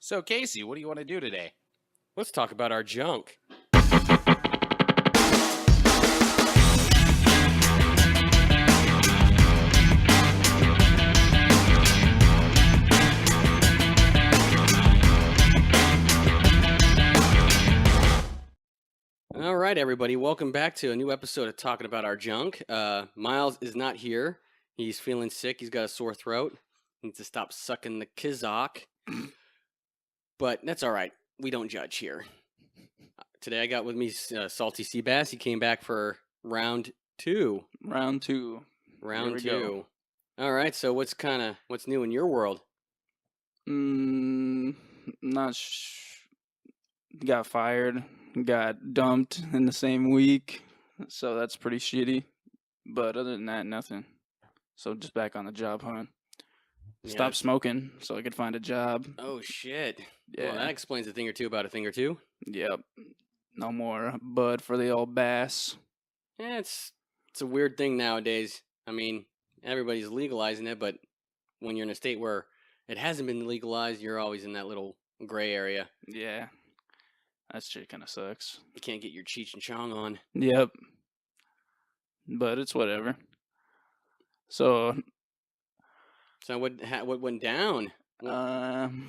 So, Casey, what do you want to do today? Let's talk about our junk. All right, everybody. Welcome back to a new episode of Talking About Our Junk. Miles is not here. He's feeling sick. He's got a sore throat. Needs to stop sucking the kizak. But that's all right. We don't judge here. Today I got with me Salty Seabass. He came back for round two. Round two. All right. So what's new in your world? Got fired. Got dumped in the same week. So that's pretty shitty. But other than that, nothing. So just back on the job hunt. Stop smoking so I could find a job. Oh, shit. Yeah. Well, that explains a thing or two about a thing or two. Yep. No more bud for the old bass. Yeah, it's a weird thing nowadays. I mean, everybody's legalizing it, but when you're in a state where it hasn't been legalized, you're always in that little gray area. Yeah. That shit kind of sucks. You can't get your Cheech and Chong on. Yep. But it's whatever. So what went down?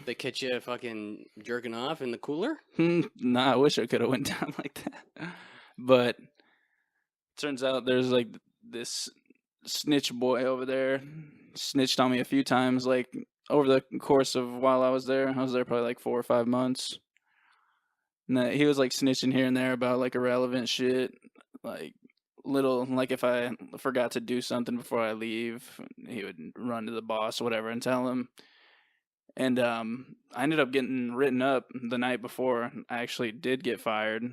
They catch you fucking jerking off in the cooler? Nah, I wish I could have went down like that. But turns out there's like this snitch boy over there. Snitched on me a few times, like over the course of while I was there. I was there probably like 4 or 5 months. And he was like snitching here and there about like irrelevant shit. Like if I forgot to do something before I leave, he would run to the boss or whatever and tell him. And I ended up getting written up the night before. I actually did get fired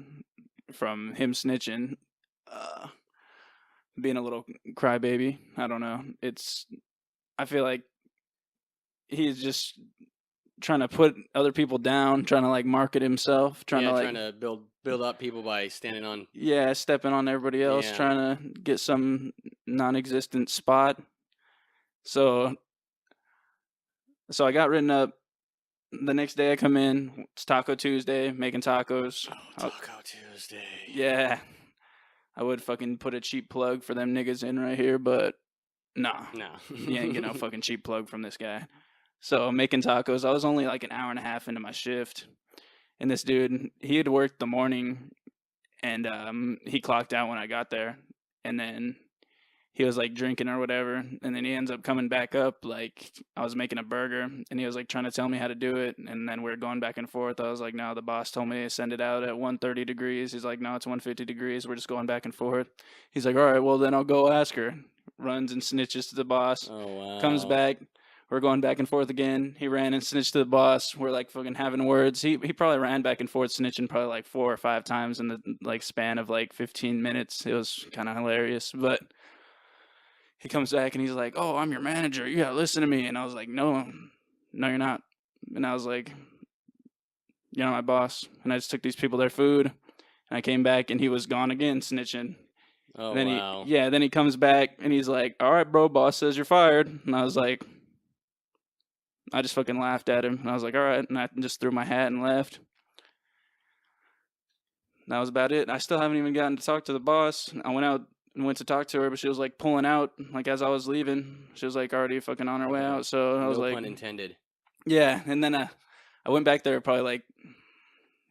from him snitching, being a little crybaby. I don't know. I feel like he's just trying to put other people down, trying to like market himself, trying to build up people by standing on. Yeah, stepping on everybody else, trying to get some non-existent spot. So I got written up. The next day I come in, it's Taco Tuesday, making tacos. Oh, Taco Tuesday. Yeah. I would fucking put a cheap plug for them niggas in right here, but nah. No. You ain't getting no fucking cheap plug from this guy. So making tacos, I was only like an hour and a half into my shift. And this dude, he had worked the morning and he clocked out when I got there. And then he was like drinking or whatever. And then he ends up coming back up like I was making a burger and he was like trying to tell me how to do it. And then we were going back and forth. I was like, no, the boss told me to send it out at 130 degrees. He's like, no, it's 150 degrees. We're just going back and forth. He's like, all right, well then I'll go ask her. Runs and snitches to the boss. Oh, wow. Comes back. We're going back and forth again. He ran and snitched to the boss. We're like fucking having words. He probably ran back and forth snitching probably like 4 or 5 times in the like span of like 15 minutes. It was kind of hilarious. But he comes back and he's like, "Oh, I'm your manager. You gotta listen to me." And I was like, "No, you're not." And I was like, "You're not my boss." And I just took these people their food. And I came back and he was gone again snitching. Oh, then wow. Then he comes back and he's like, "All right, bro, boss says you're fired." And I was like, I just fucking laughed at him. And I was like, all right. And I just threw my hat and left. That was about it. I still haven't even gotten to talk to the boss. I went out and went to talk to her, but she was like pulling out like as I was leaving. She was like already fucking on her way out. So I was like, no pun intended. Yeah. And then I went back there probably like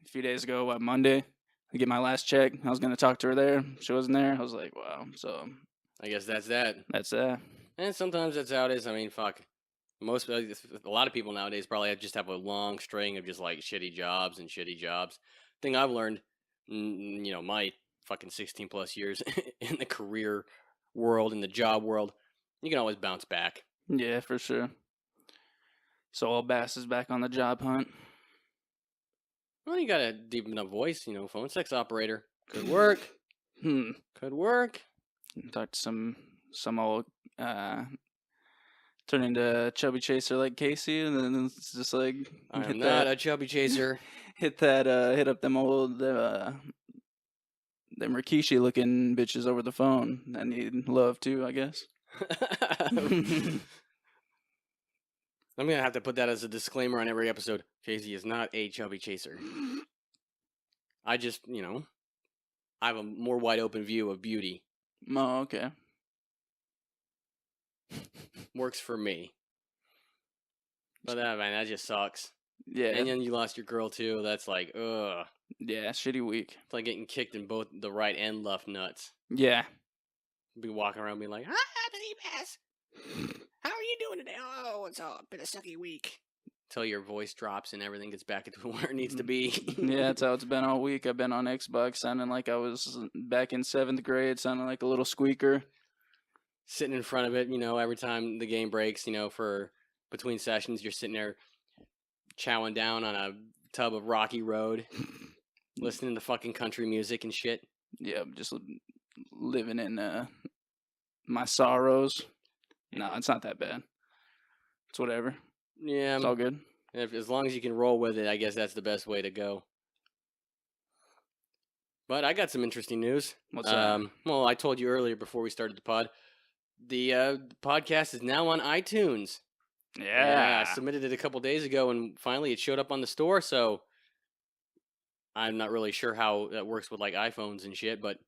a few days ago, Monday, to get my last check. I was going to talk to her there. She wasn't there. I was like, wow. So I guess that's that. That's that. And sometimes that's how it is. I mean, fuck. A lot of people nowadays probably just have a long string of just like shitty jobs. Thing I've learned, my fucking 16 plus years in the career world, in the job world, you can always bounce back. Yeah, for sure. So old Bass is back on the job hunt. Well, you got a deep enough voice, phone sex operator. Could work. Could work. Talk to some old turn into a chubby chaser like Casey, and then it's just like I'm not a chubby chaser. Hit up them old them Rikishi looking bitches over the phone that need love too, I guess. I'm going to have to put that as a disclaimer on every episode. Casey is not a chubby chaser. I just, I have a more wide open view of beauty. Oh, okay. Works for me. But that just sucks. Yeah. And then you lost your girl too. That's like, ugh. Yeah, shitty week. It's like getting kicked in both the right and left nuts. Yeah. Be walking around being like, "Hi, Seabass. How are you doing today? Oh, it's been a sucky week." Till your voice drops and everything gets back into where it needs to be. Yeah, that's how it's been all week. I've been on Xbox sounding like I was back in 7th grade, sounding like a little squeaker. Sitting in front of it, every time the game breaks, for between sessions, you're sitting there chowing down on a tub of Rocky Road, listening to fucking country music and shit. Yeah, just living in my sorrows. No, it's not that bad. It's whatever. Yeah. It's all good. As long as you can roll with it, I guess that's the best way to go. But I got some interesting news. What's that? Well, I told you earlier before we started the pod. The podcast is now on iTunes. Yeah. I submitted it a couple days ago, and finally it showed up on the store, so I'm not really sure how that works with, like, iPhones and shit, but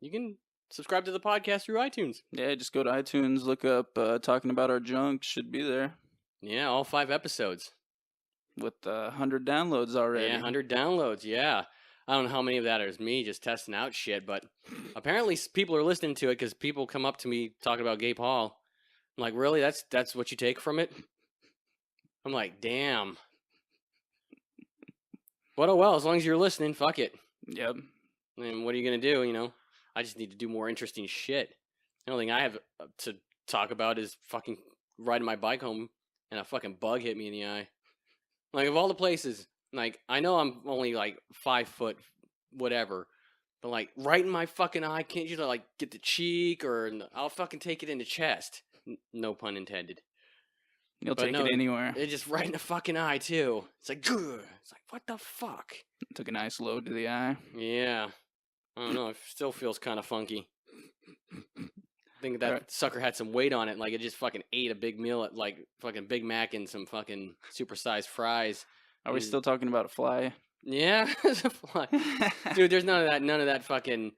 you can subscribe to the podcast through iTunes. Yeah, just go to iTunes, look up Talking About Our Junk, should be there. Yeah, all 5 episodes. With 100 downloads already. Yeah, 100 downloads, yeah. I don't know how many of that is me just testing out shit, but apparently people are listening to it because people come up to me talking about Gay Paul. I'm like, really? That's what you take from it? I'm like, damn. But oh well, as long as you're listening, fuck it. Yep. And what are you going to do, I just need to do more interesting shit. The only thing I have to talk about is fucking riding my bike home and a fucking bug hit me in the eye. Like, of all the places, like, I know I'm only, like, 5 foot whatever, but, like, right in my fucking eye, can't you, like, get the cheek or I'll fucking take it in the chest. No pun intended. You'll take it anywhere. It's just right in the fucking eye, too. It's like, grr. It's like, what the fuck? Took a nice load to the eye. Yeah. I don't know. It still feels kind of funky. I think that sucker had some weight on it. Like, it just fucking ate a big meal at, like, fucking Big Mac and some fucking supersized fries. Are we still talking about a fly? Yeah, it's a fly. Dude, there's none of that fucking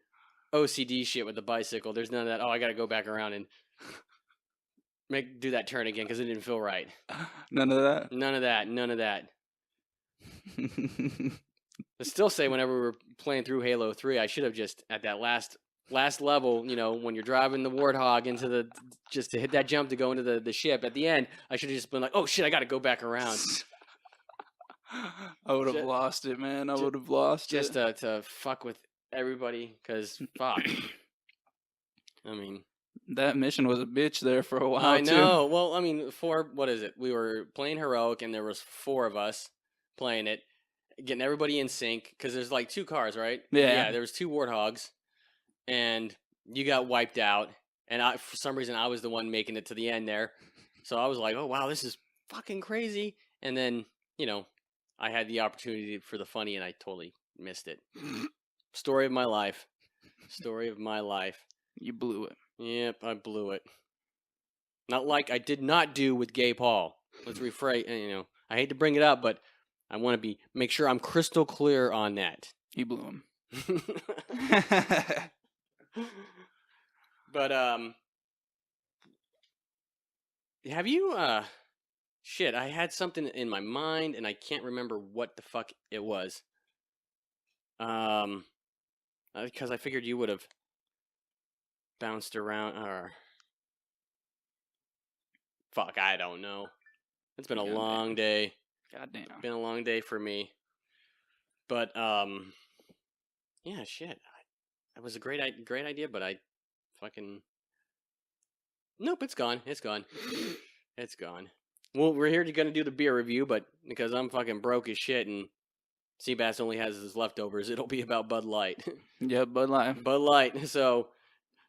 OCD shit with the bicycle. There's none of that, oh, I gotta go back around and do that turn again because it didn't feel right. None of that? None of that. I still say whenever we were playing through Halo 3, I should have just, at that last level, when you're driving the Warthog into just to hit that jump to go into the ship, at the end, I should have just been like, oh shit, I gotta go back around. I would have lost it, man. I would have lost it. Just to fuck with everybody, because fuck. I mean, that mission was a bitch there for a while, I know. Well, I mean, what is it? We were playing Heroic, and there was 4 of us playing it, getting everybody in sync, because there's like 2 cars, right? Yeah. There was 2 Warthogs, and you got wiped out, and for some reason, I was the one making it to the end there. So I was like, oh, wow, this is fucking crazy. And then, I had the opportunity for the funny, and I totally missed it. Story of my life. You blew it. Yep, I blew it. Not like I did not do with Gay Paul. Let's rephrase. I hate to bring it up, but I want to make sure I'm crystal clear on that. You blew him. But have you shit, I had something in my mind and I can't remember what the fuck it was. Because I figured you would have bounced around or fuck, I don't know. It's been a long day. Goddamn. Been a long day for me. But yeah, shit. That was a great idea, but I fucking nope, it's gone. It's gone. Well, we're here to do the beer review, but because I'm fucking broke as shit and Seabass only has his leftovers, it'll be about Bud Light. Yeah, Bud Light. Bud Light. So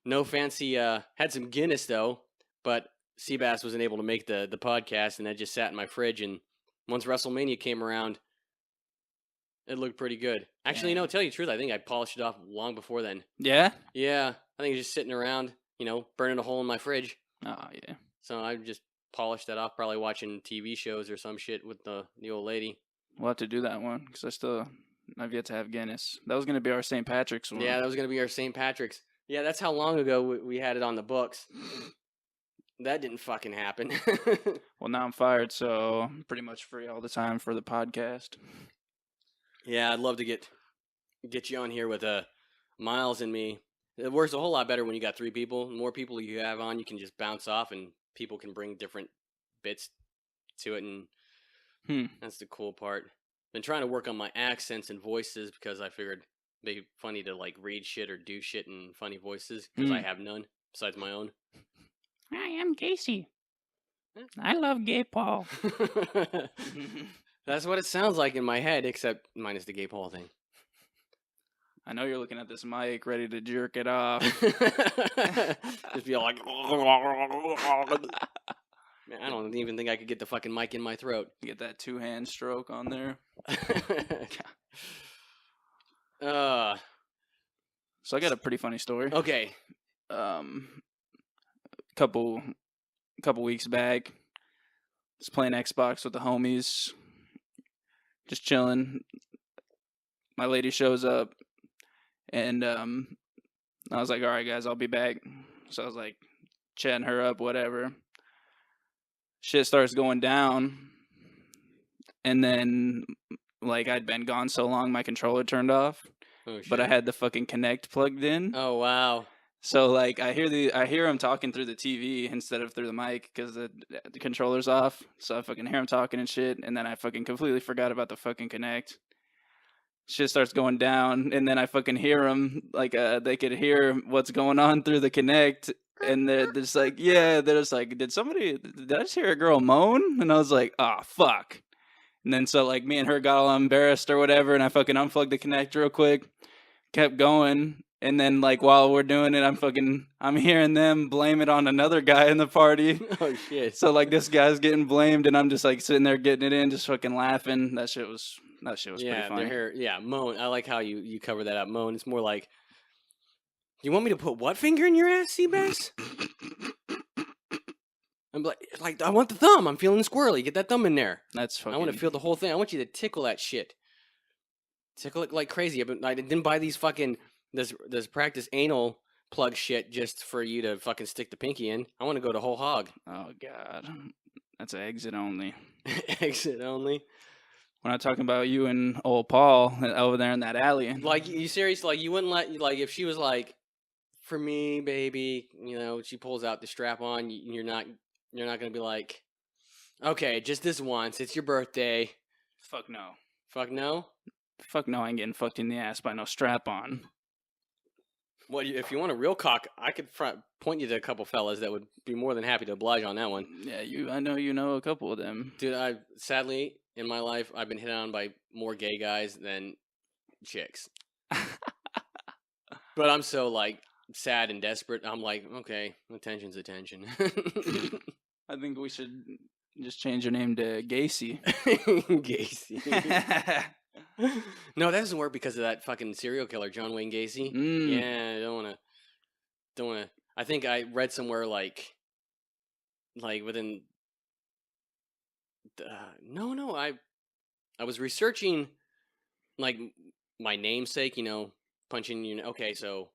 no fancy. Had some Guinness though, but Seabass wasn't able to make the podcast, and that just sat in my fridge. And once WrestleMania came around, it looked pretty good. Actually, to tell you the truth, I think I polished it off long before then. Yeah? Yeah, I think it's just sitting around, burning a hole in my fridge. Oh, yeah. So I just polish that off, probably watching TV shows or some shit with the old lady. We'll have to do that one because I've yet to have Guinness. That was going to be our St. Patrick's one. Yeah, that was going to be our St. Patrick's. Yeah, that's how long ago we had it on the books. That didn't fucking happen. Well, now I'm fired, so I'm pretty much free all the time for the podcast. Yeah, I'd love to get you on here with Miles and me. It works a whole lot better when you got 3 people. The more people you have on, you can just bounce off, and people can bring different bits to it, and that's the cool part. Been trying to work on my accents and voices because I figured it'd be funny to like read shit or do shit in funny voices because I have none besides my own. I am Casey. I love Gay Paul. That's what it sounds like in my head, except minus the Gay Paul thing. I know you're looking at this mic, ready to jerk it off. Just be all like, man, I don't even think I could get the fucking mic in my throat. Get that 2-hand stroke on there. So I got a pretty funny story. Okay. Couple weeks back, just playing Xbox with the homies, just chilling. My lady shows up, and I was like, all right, guys, I'll be back. So I was like, chatting her up, whatever. Shit starts going down, and then, like, I'd been gone so long, my controller turned off, but I had the fucking Kinect plugged in. Oh, wow. So, like, I hear him talking through the TV instead of through the mic because the controller's off. So I fucking hear him talking and shit, and then I fucking completely forgot about the fucking Kinect. Shit starts going down, and then I fucking hear them, like, they could hear what's going on through the Kinect, and they're just like, yeah, they're just like, did I just hear a girl moan? And I was like, oh, fuck. And then so, like, me and her got all embarrassed or whatever, and I fucking unplugged the Kinect real quick, kept going, and then, like, while we're doing it, I'm hearing them blame it on another guy in the party. Oh, shit. So, like, this guy's getting blamed, and I'm just, like, sitting there getting it in, just fucking laughing. That shit was pretty funny. Moan. I like how you cover that up. Moan. It's more like, you want me to put what finger in your ass, Seabass? I'm like, I want the thumb. I'm feeling squirrely. Get that thumb in there. That's fucking... I want to feel the whole thing. I want you to tickle that shit. Tickle it like crazy. I didn't buy these fucking this practice anal plug shit just for you to fucking stick the pinky in. I want to go to whole hog. Oh, God. That's an exit only. Exit only? We're not talking about you and old Paul over there in that alley. Like, you serious? Like, you wouldn't let, like, if she was like, for me, baby, you know, she pulls out the strap on, you're not going to be like, okay, just this once. It's your birthday. Fuck no. Fuck no? Fuck no, I ain't getting fucked in the ass by no strap on. Well, if you want a real cock, I could point you to a couple fellas that would be more than happy to oblige on that one. Yeah, I know you know a couple of them. Dude, sadly, in my life, I've been hit on by more gay guys than chicks. But I'm so, like, sad and desperate. I'm like, okay, attention's attention. I think we should just change your name to Gacy. Gacy. No, that doesn't work because of that fucking serial killer, John Wayne Gacy. Yeah, I don't want to. I think I read somewhere like within. No, I was researching, like, my namesake. You know, punching. You know, okay, so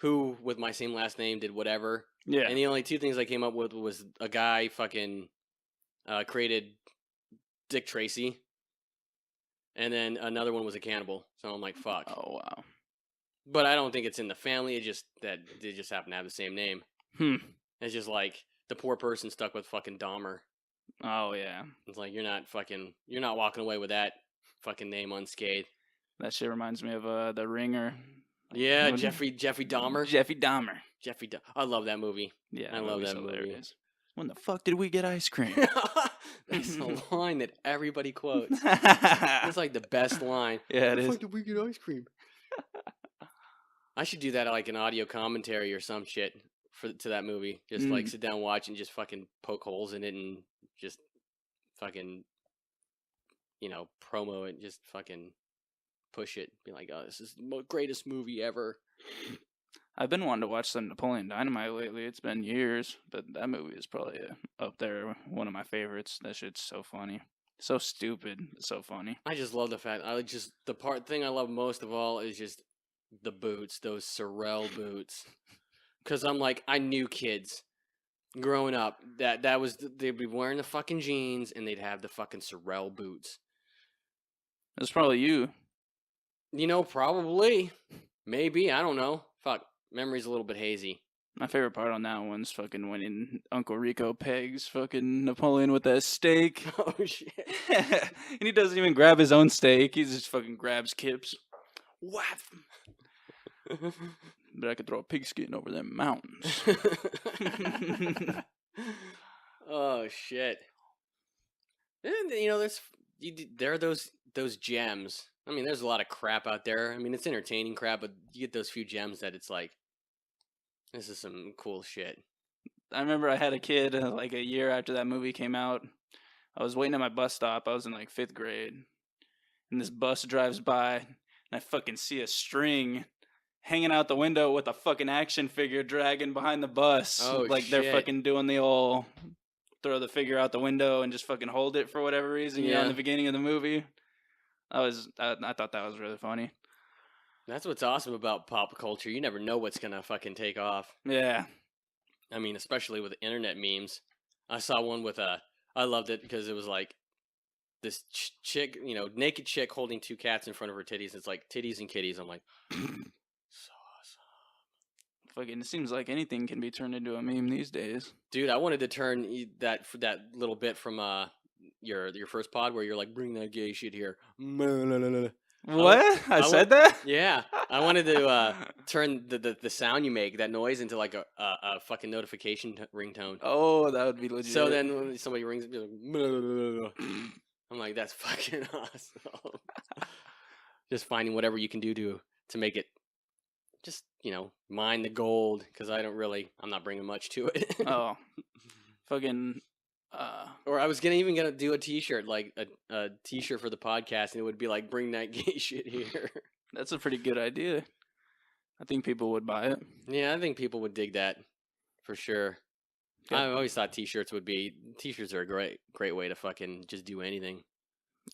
who with my same last name did whatever. Yeah. And the only 2 things I came up with was a guy fucking created Dick Tracy. And then another one was a cannibal. So I'm like, fuck. Oh, wow. But I don't think it's in the family. It just that they just happen to have the same name. It's just like the poor person stuck with fucking Dahmer. Oh, yeah. It's like, you're not walking away with that fucking name unscathed. That shit reminds me of The Ringer. Yeah, Jeffrey Dahmer. Jeffy Dahmer. I love that movie. Yeah, I love that hilarious. movie. When the fuck did we get ice cream? That's a line that everybody quotes. It's like the best line. Yeah, it is. When the fuck did we get ice cream? I should do that like an audio commentary or some shit to that movie. Just like sit down, watch, and just fucking poke holes in it and just fucking, you know, promo it, just fucking push it. Be like, oh, this is the greatest movie ever. I've been wanting to watch some Napoleon Dynamite lately. It's been years, but that movie is probably up there, one of my favorites. That shit's so funny. So stupid, so funny. I just love the fact. The thing I love most of all is just the boots, those Sorel boots. Because I'm like, I knew kids growing up that was they'd be wearing the fucking jeans and they'd have the fucking Sorel boots. It's probably you. You know, probably, maybe, I don't know. Fuck, memory's a little bit hazy. My favorite part on that one's fucking when Uncle Rico pegs fucking Napoleon with that steak. Oh shit! And he doesn't even grab his own steak. He just fucking grabs Kip's. Whap! But I could throw a pigskin over them mountains. Oh shit! And you know, there are those gems. I mean, there's a lot of crap out there. I mean, it's entertaining crap, but you get those few gems that it's like, this is some cool shit. I remember I had a kid like a year after that movie came out. I was waiting at my bus stop. I was in like 5th grade. And this bus drives by, and I fucking see a string hanging out the window with a fucking action figure dragging behind the bus. Oh, like shit. they're fucking doing the old throw the figure out the window and just fucking hold it for whatever reason, you know, in the beginning of the movie. I thought that was really funny. That's what's awesome about pop culture. You never know what's gonna fucking take off. Yeah. I mean, especially with internet memes. I saw one with I loved it because it was like this chick, you know, naked chick holding 2 cats in front of her titties. It's like titties and kitties. I'm like, so awesome. Fucking, it seems like anything can be turned into a meme these days. Dude, I wanted to turn that little bit from your first pod where you're like, bring that gay shit here. What? I said that? Yeah, I wanted to turn the sound you make, that noise, into like a fucking notification ringtone. Oh, that would be legit. So then when somebody rings, it'd be like, I'm like, that's fucking awesome. Just finding whatever you can do to make it, just, you know, mine the gold, because I'm not bringing much to it. Oh, fucking. Or I was even gonna do a T-shirt, like a T-shirt for the podcast, and it would be like, "Bring that gay shit here." That's a pretty good idea. I think people would buy it. Yeah, I think people would dig that for sure. Yep. I always thought T-shirts are a great way to fucking just do anything.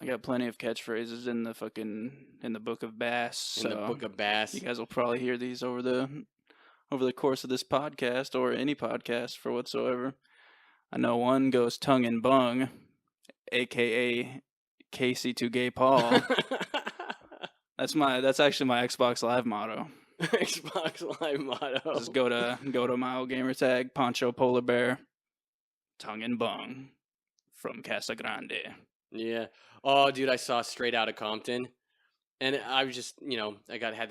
I got plenty of catchphrases in the book of Bass. In the book of Bass, you guys will probably hear these over the course of this podcast or any podcast for whatsoever. I know one goes tongue and bung, aka KC2 Paul. That's actually my Xbox Live motto. Xbox Live motto. Just go to my old gamer tag, Poncho Polar Bear, tongue and bung, from Casa Grande. Yeah. Oh, dude, I saw Straight Outta Compton, and I was just, you know, had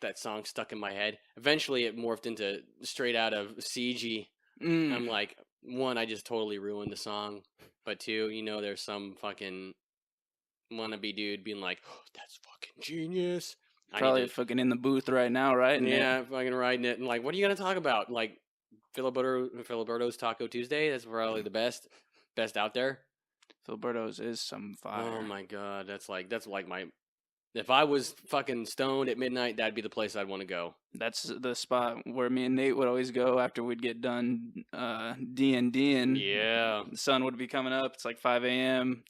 that song stuck in my head. Eventually, it morphed into Straight Out of CG. I'm like, one, I just totally ruined the song, but two, you know, there's some fucking wannabe dude being like, oh, that's fucking genius. Probably fucking in the booth right now, right? Yeah, fucking writing it. And like, what are you gonna talk about? Like, Filiberto's Taco Tuesday? That's probably the best out there. Filiberto's is some fire. Oh my god, that's like my. If I was fucking stoned at midnight, that'd be the place I'd want to go. That's the spot where me and Nate would always go after we'd get done D&D-ing. Yeah. The sun would be coming up. It's like 5 a.m.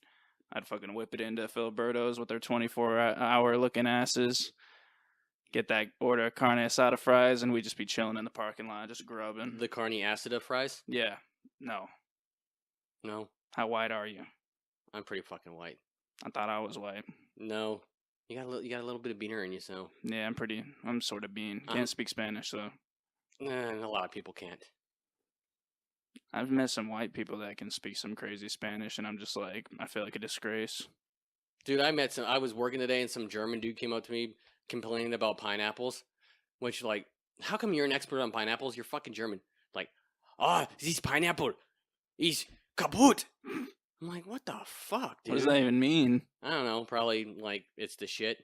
I'd fucking whip it into Filiberto's with their 24-hour looking asses. Get that order of carne asada fries, and we'd just be chilling in the parking lot, just grubbing. The carne asada fries? Yeah. No. No. How white are you? I'm pretty fucking white. I thought I was white. No. You got a little bit of beaner in you, so. Yeah, I'm sort of bean. Can't speak Spanish, so. And a lot of people can't. I've met some white people that can speak some crazy Spanish, and I'm just like, I feel like a disgrace. Dude, I was working today, and some German dude came up to me complaining about pineapples. Which, like, how come you're an expert on pineapples? You're fucking German. Like, this pineapple is kaputt. I'm like, what the fuck, dude? What does that even mean? I don't know. Probably, like, it's the shit.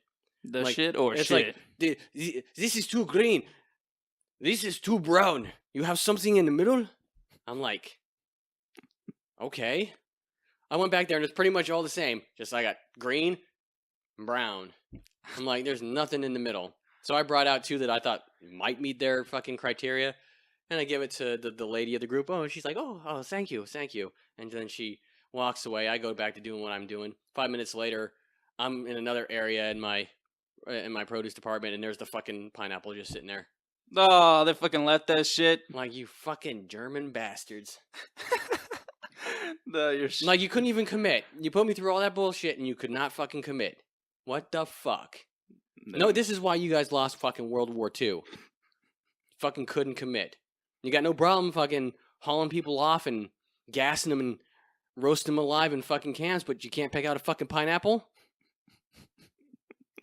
The shit or it's shit? Like, this is too green. This is too brown. You have something in the middle? I'm like, okay. I went back there, and it's pretty much all the same. Just I got green and brown. I'm like, there's nothing in the middle. So I brought out 2 that I thought might meet their fucking criteria, and I give it to the lady of the group. Oh, and she's like, oh, thank you. And then she walks away. I go back to doing what I'm doing. 5 minutes later, I'm in another area in my produce department, and there's the fucking pineapple just sitting there. Oh, they fucking left that shit. I'm like, you fucking German bastards. You're Like, you couldn't even commit. You put me through all that bullshit, and you could not fucking commit. What the fuck? No, this is why you guys lost fucking World War II. Fucking couldn't commit. You got no problem fucking hauling people off and gassing them and roasting them alive in fucking cans, but you can't pick out a fucking pineapple?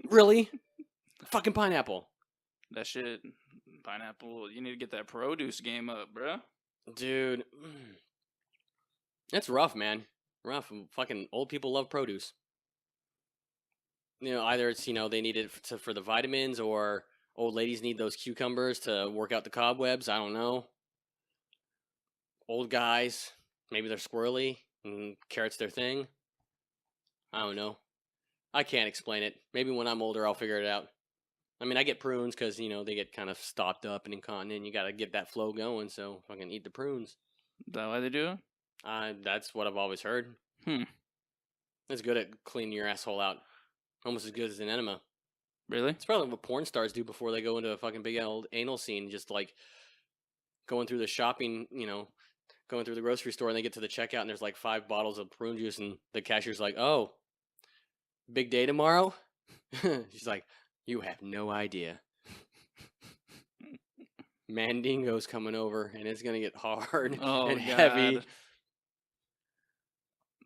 Really? Fucking pineapple. That shit, pineapple, you need to get that produce game up, bro. Dude. That's rough, man. Rough. Fucking old people love produce. You know, either it's, they need it for the vitamins, or old ladies need those cucumbers to work out the cobwebs. I don't know. Old guys, maybe they're squirrely and carrots their thing. I don't know. I can't explain it. Maybe when I'm older, I'll figure it out. I mean, I get prunes because, they get kind of stopped up and incontinent. You got to get that flow going, so fucking eat the prunes. Is that why they do it? That's what I've always heard. It's good at cleaning your asshole out. Almost as good as an enema. Really? It's probably what porn stars do before they go into a fucking big old anal scene. Just like going through the shopping, going through the grocery store, and they get to the checkout and there's like 5 bottles of prune juice, and the cashier's like, oh, big day tomorrow? She's like, you have no idea. Mandingo's coming over, and it's going to get hard and heavy.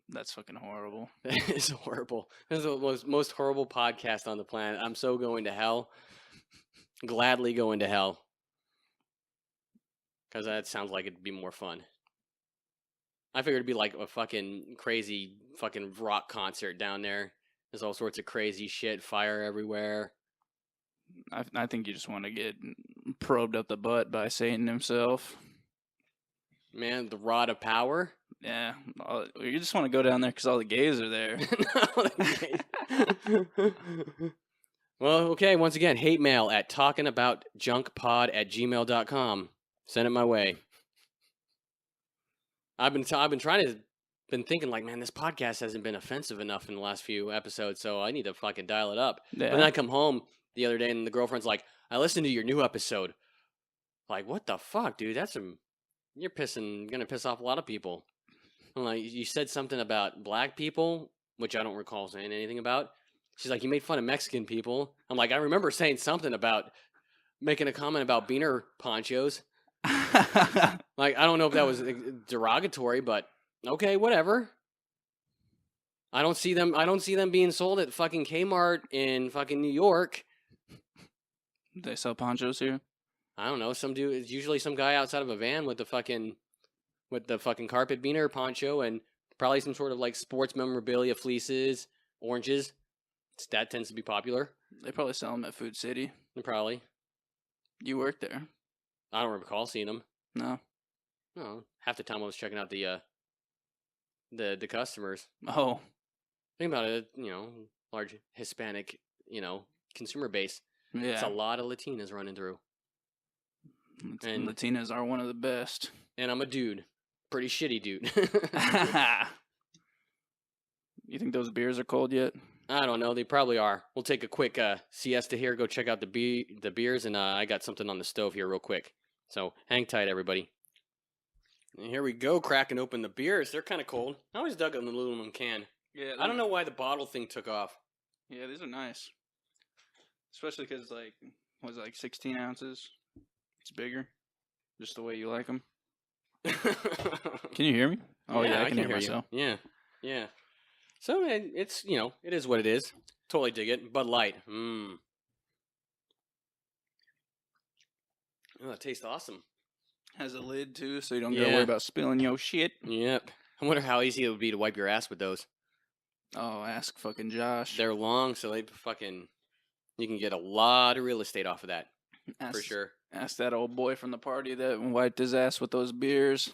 That's fucking horrible. That is horrible. This is the most horrible podcast on the planet. I'm so going to hell. Gladly going to hell. Because that sounds like it'd be more fun. I figured it'd be like a fucking crazy fucking rock concert down there. There's all sorts of crazy shit, fire everywhere. I think you just want to get probed up the butt by Satan himself. Man, the rod of power. Yeah, you just want to go down there because all the gays are there. Well, okay, once again, hate mail at talkingaboutjunkpod@gmail.com. Send it my way. I've been thinking like, man, this podcast hasn't been offensive enough in the last few episodes, so I need to fucking dial it up. Yeah. But then I come home the other day and the girlfriend's like, I listened to your new episode. Like, what the fuck, dude? You're gonna piss off a lot of people. I'm like, you said something about black people, which I don't recall saying anything about. She's like, you made fun of Mexican people. I'm like, I remember saying something about making a comment about beaner ponchos. Like, I don't know if that was derogatory, but okay, whatever. I don't see them being sold at fucking Kmart in fucking New York. They sell ponchos here? I don't know. Some dude, it's usually some guy outside of a van with the fucking carpet beaner poncho and probably some sort of like sports memorabilia, fleeces, oranges. That tends to be popular. They probably sell them at Food City. Probably. You work there? I don't recall seeing them. No. No. Half the time I was checking out the customers. Oh. Think about it, large Hispanic, consumer base. Yeah. It's a lot of Latinas running through. And Latinas are one of the best. And I'm a dude. Pretty shitty dude. You think those beers are cold yet? I don't know. They probably are. We'll take a quick siesta here. Go check out the beers, and I got something on the stove here real quick. So hang tight, everybody. And here we go, cracking open the beers. They're kind of cold. I always dug an aluminum can. Yeah. I don't know why the bottle thing took off. Yeah, these are nice. Especially because, was it like 16 ounces? It's bigger. Just the way you like them. Can you hear me? Oh, yeah, I can hear myself. You. Yeah. So it's, it is what it is. Totally dig it. Bud Light. Oh, that tastes awesome. Has a lid, too, so you don't gotta worry about spilling your shit. Yep. I wonder how easy it would be to wipe your ass with those. Oh, ask fucking Josh. They're long, so you can get a lot of real estate off of that. For sure. Ask that old boy from the party that wiped his ass with those beers.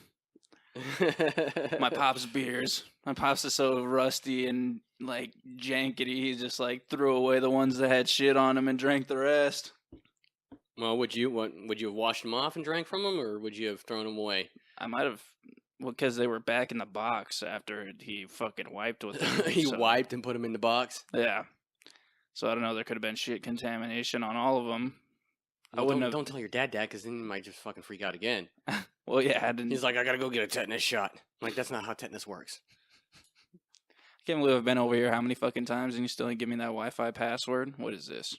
My pop's beers. My pop's is so rusty and jankety. He just threw away the ones that had shit on them and drank the rest. Well, would you have washed them off and drank from them, or would you have thrown them away? I might have, well, because they were back in the box after he fucking wiped with them. He so, wiped and put them in the box. Yeah. So I don't know. There could have been shit contamination on all of them. Well, don't tell your dad that, because then you might just fucking freak out again. Well, yeah. He's like, I gotta go get a tetanus shot. I'm like, that's not how tetanus works. I can't believe I've been over here how many fucking times and you still ain't give me that Wi-Fi password. What is this?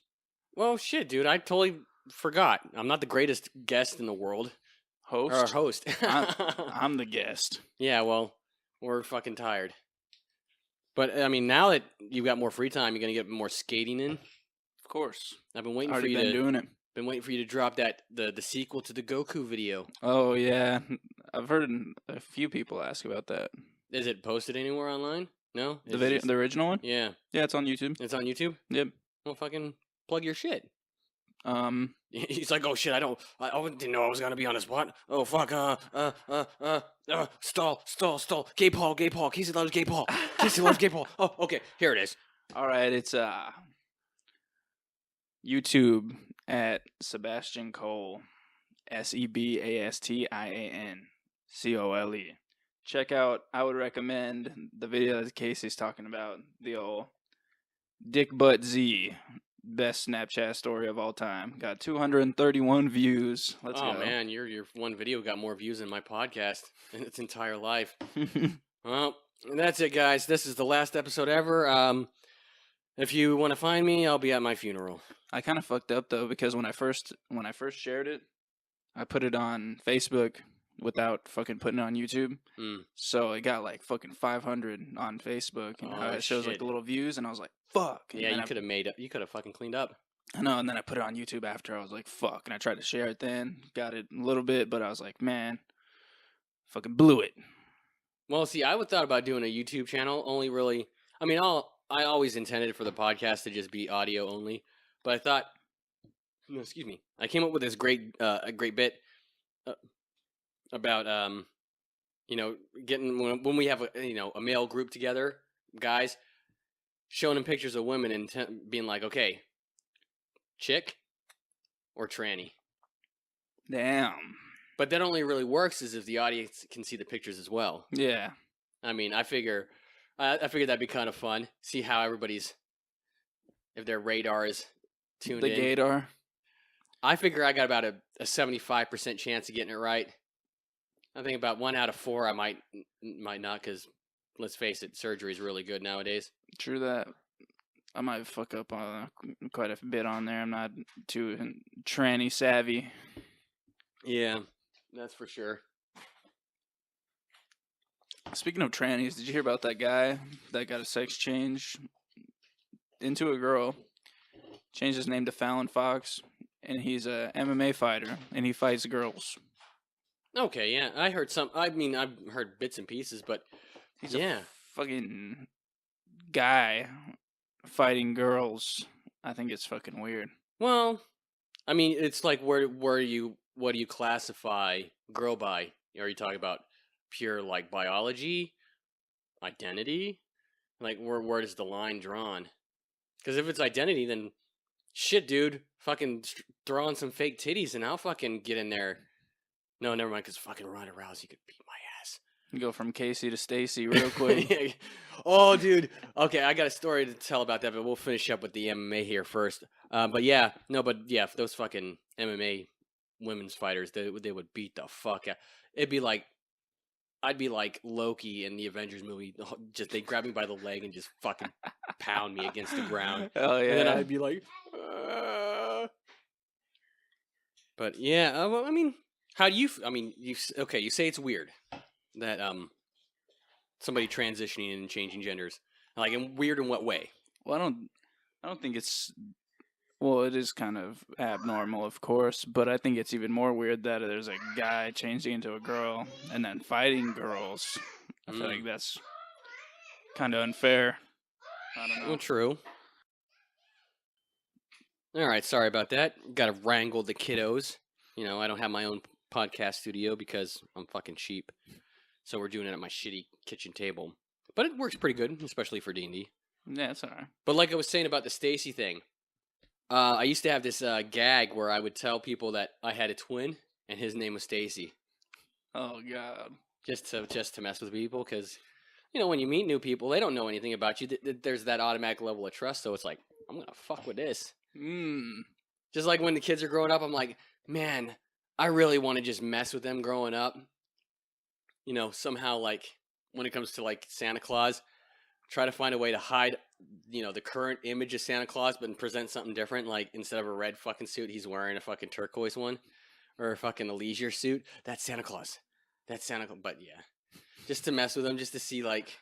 Well, shit, dude. I totally forgot. I'm not the greatest guest in the world. Host? Or host. I'm the guest. Yeah, well, we're fucking tired. But, I mean, now that you've got more free time, you're going to get more skating in. Of course. I've been waiting for Already you been to doing it. been waiting for you to drop the sequel to the Goku video. Oh, yeah. I've heard a few people ask about that. Is it posted anywhere online? No? The video, the original one? Yeah. Yeah, it's on YouTube. It's on YouTube? Yep. Well, fucking plug your shit. Um, He's like, oh shit, I didn't know I was gonna be on this. What? Oh fuck, stall. Gay Paul. Casey loves Gay Paul. Casey loves Gay Paul. Oh, okay, here it is. all right, it's YouTube at Sebastian Cole, SebastianCole. Check out. I would recommend the video that Casey's talking about, the old Dick Butt Z, best Snapchat story of all time. Got 231 views. Let's go. Oh man, your one video got more views than my podcast in its entire life. Well, that's it, guys. This is the last episode ever. If you want to find me, I'll be at my funeral. I kind of fucked up though because when I first shared it, I put it on Facebook without fucking putting it on YouTube. So it got like fucking 500 on Facebook, and it shows like the little views, and I was like, fuck. Yeah, you could have fucking cleaned up. I know, and then I put it on YouTube after. I was like, fuck, and I tried to share it then, got it a little bit, but I was like, man, fucking blew it. Well, see, I would thought about doing a YouTube channel, only really, I mean, I always intended for the podcast to just be audio only, but I thought, no, excuse me, I came up with this great bit about getting when we have a male group together, guys, showing them pictures of women and being like, okay, chick or tranny. Damn. But that only really works is if the audience can see the pictures as well. Yeah. I mean, I figure that'd be kind of fun. See how everybody's, if their radar is tuned in. The gaydar. I figure I got about a 75% chance of getting it right. I think about 1 out of 4 I might not, because let's face it, surgery is really good nowadays. True that. I might fuck up on quite a bit on there. I'm not too tranny savvy. Yeah, that's for sure. Speaking of trannies, did you hear about that guy that got a sex change into a girl? Changed his name to Fallon Fox, and he's a MMA fighter, and he fights girls. Okay, yeah, I heard I've heard bits and pieces, but he's a fucking guy fighting girls. I think it's fucking weird. Well, I mean, it's like what do you classify girl by? Are you talking about pure like biology, identity? Like where is the line drawn? Because if it's identity, then shit, dude, fucking throw on some fake titties and I'll fucking get in there. No, never mind, because fucking Ronda Rousey could beat my ass. You go from Casey to Stacy real quick. Oh, dude. Okay, I got a story to tell about that, but we'll finish up with the MMA here first. If those fucking MMA women's fighters, they would beat the fuck out. I'd be like Loki in the Avengers movie. Just they grab me by the leg and just fucking pound me against the ground. Hell yeah. And then I'd be like, But yeah, well, I mean, how do you? I mean, you say it's weird that somebody transitioning and changing genders, like, and weird in what way? Well, I don't think it's. Well, it is kind of abnormal, of course, but I think it's even more weird that there's a guy changing into a girl and then fighting girls. I feel like that's kind of unfair. I don't know. Well, true. All right, sorry about that. Got to wrangle the kiddos. You know, I don't have my own podcast studio because I'm fucking cheap. So we're doing it at my shitty kitchen table. But it works pretty good, especially for D&D. Yeah, it's all right. But like I was saying about the Stacy thing, I used to have this gag where I would tell people that I had a twin and his name was Stacy, Oh God. just to mess with people, because when you meet new people, they don't know anything about you. There's that automatic level of trust, so it's like, I'm gonna fuck with this. Just like when the kids are growing up, I'm like, man, I really want to just mess with them growing up. Somehow, like, when it comes to like Santa Claus, try to find a way to hide, the current image of Santa Claus, but present something different. Like, instead of a red fucking suit, he's wearing a fucking turquoise one, or a fucking a leisure suit. That's Santa Claus. That's Santa Claus. But yeah, just to mess with them, just to see, like,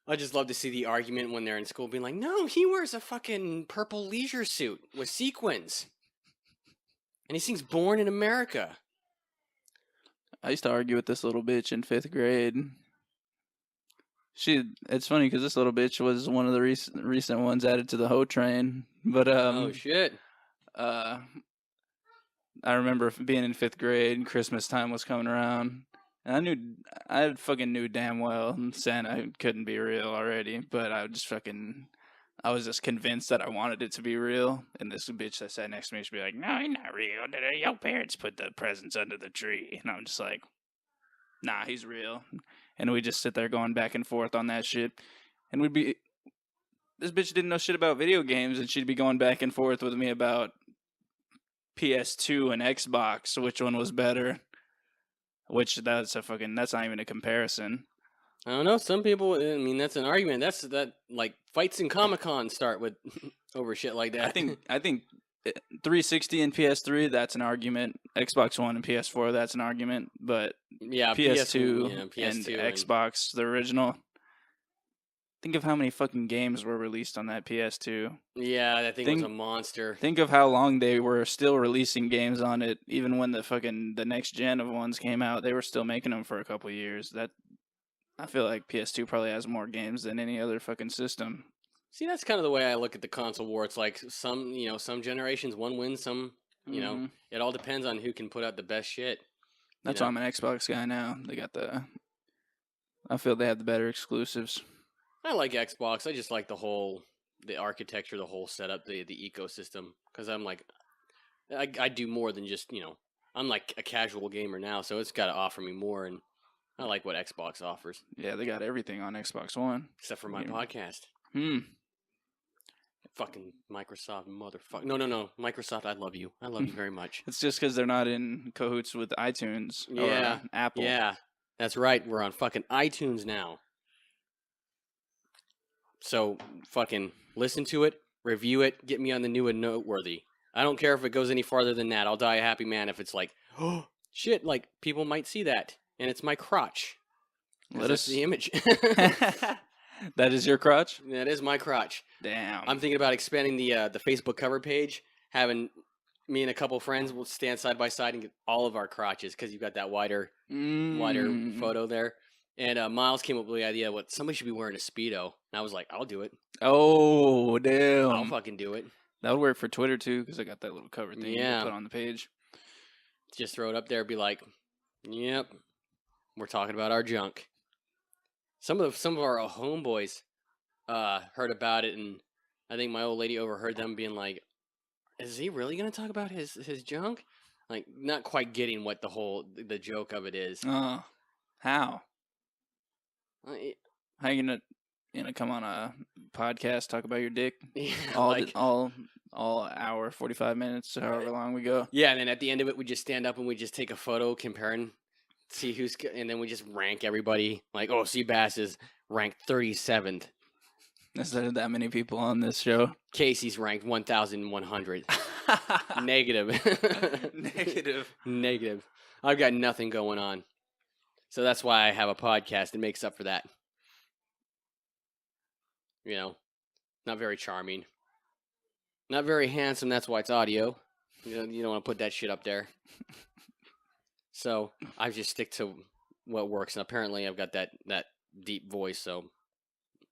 I just love to see the argument when they're in school, being like, no, he wears a fucking purple leisure suit with sequins, and he sings "Born in America." I used to argue with this little bitch in 5th grade. It's funny because this little bitch was one of the recent ones added to the hoe train. But Oh shit! I remember being in 5th grade, Christmas time was coming around, and I fucking knew damn well Santa couldn't be real already, but I was just convinced that I wanted it to be real. And this bitch that sat next to me should be like, "No, he's not real. Your parents put the presents under the tree." And I'm just like, "Nah, he's real." And we just sit there going back and forth on that shit. And this bitch didn't know shit about video games, and she'd be going back and forth with me about PS2 and Xbox, which one was better. Which that's not even a comparison. I don't know. Some people, I mean, that's an argument. That like fights in Comic-Con start with over shit like that. I think 360 and PS3, that's an argument. Xbox One and PS4, that's an argument. But yeah, PS2, PS2 and Xbox, the original. Think of how many fucking games were released on that PS2. Yeah, that thing was a monster. Think of how long they were still releasing games on it, even when the next gen of ones came out. They were still making them for a couple years. I feel like PS2 probably has more games than any other fucking system. See, that's kind of the way I look at the console war. It's like some generations one wins, some, it all depends on who can put out the best shit. That's why I'm an Xbox guy now. I feel they have the better exclusives. I like Xbox. I just like the architecture, the whole setup, the ecosystem. Because I'm like, I do more than just, I'm like a casual gamer now, so it's got to offer me more, and I like what Xbox offers. Yeah, they got everything on Xbox One. Except for my podcast. Fucking Microsoft motherfucker. No. Microsoft, I love you. I love you very much. It's just because they're not in cahoots with iTunes or Apple. Yeah, that's right. We're on fucking iTunes now. So fucking listen to it, review it, get me on the new and noteworthy. I don't care if it goes any farther than that. I'll die a happy man if it's like, oh, shit, like people might see that. And it's my crotch. That's the image. That is your crotch? That is my crotch. Damn. I'm thinking about expanding the Facebook cover page, having me and a couple friends will stand side by side and get all of our crotches, because you've got that wider photo there. And Miles came up with the idea, somebody should be wearing a Speedo. And I was like, I'll do it. Oh, damn. I'll fucking do it. That would work for Twitter, too, because I got that little cover thing you can put on the page. Just throw it up there, be like, yep, we're talking about our junk. Some of our homeboys heard about it, and I think my old lady overheard them being like, is he really going to talk about his junk? Like, not quite getting what the joke of it is. How? How you gonna come on a podcast, talk about your dick? Yeah, all hour, 45 minutes, however long we go. Yeah, and then at the end of it, we just stand up and we just take a photo comparing, see and then we just rank everybody. Like, oh, Seabass is ranked 37th. Is there that many people on this show? Casey's ranked 1,100. Negative. Negative. I've got nothing going on. So that's why I have a podcast. It makes up for that. Not very charming. Not very handsome. That's why it's audio. You don't want to put that shit up there. So I just stick to what works. And apparently I've got that deep voice, so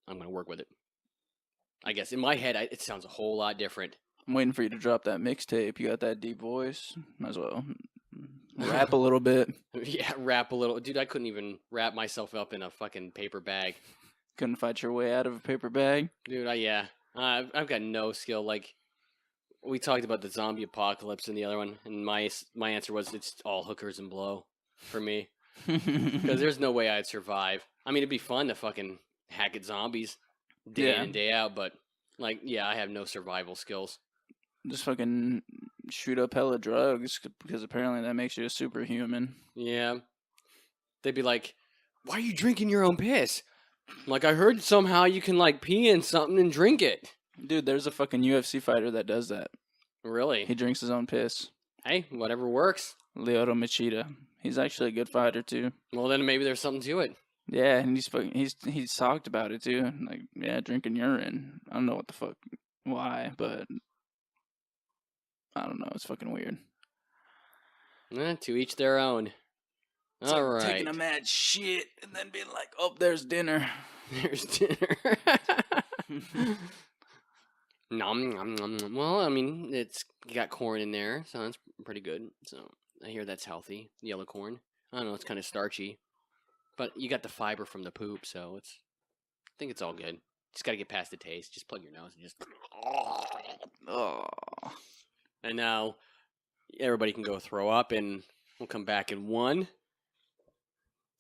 I'm going to work with it. I guess in my head, it sounds a whole lot different. I'm waiting for you to drop that mixtape. You got that deep voice. Might as well rap a little bit. Yeah, rap a little. Dude, I couldn't even wrap myself up in a fucking paper bag. Couldn't fight your way out of a paper bag? Dude, I've got no skill. Like, we talked about the zombie apocalypse in the other one, and my answer was it's all hookers and blow for me. Because there's no way I'd survive. I mean, it'd be fun to fucking hack at zombies day in and day out, but, like, yeah, I have no survival skills. Just fucking shoot up hella drugs, because apparently that makes you a superhuman. Yeah. They'd be like, why are you drinking your own piss? I'm like, I heard somehow you can, like, pee in something and drink it. Dude, there's a fucking UFC fighter that does that. Really? He drinks his own piss. Hey, whatever works. Lyoto Machida. He's actually a good fighter, too. Well, then maybe there's something to it. Yeah, and he's talked about it, too. Like, yeah, drinking urine. I don't know what the fuck, why, but I don't know. It's fucking weird. To each their own. It's All like right. taking a mad shit and then being like, oh, there's dinner. There's dinner. Nom, nom, nom, nom. Well, I mean, you got corn in there, so that's pretty good. So I hear that's healthy. Yellow corn. I don't know, it's kind of starchy, but you got the fiber from the poop, so I think it's all good. Just got to get past the taste. Just plug your nose and just. Oh. And now everybody can go throw up, and we'll come back in 1.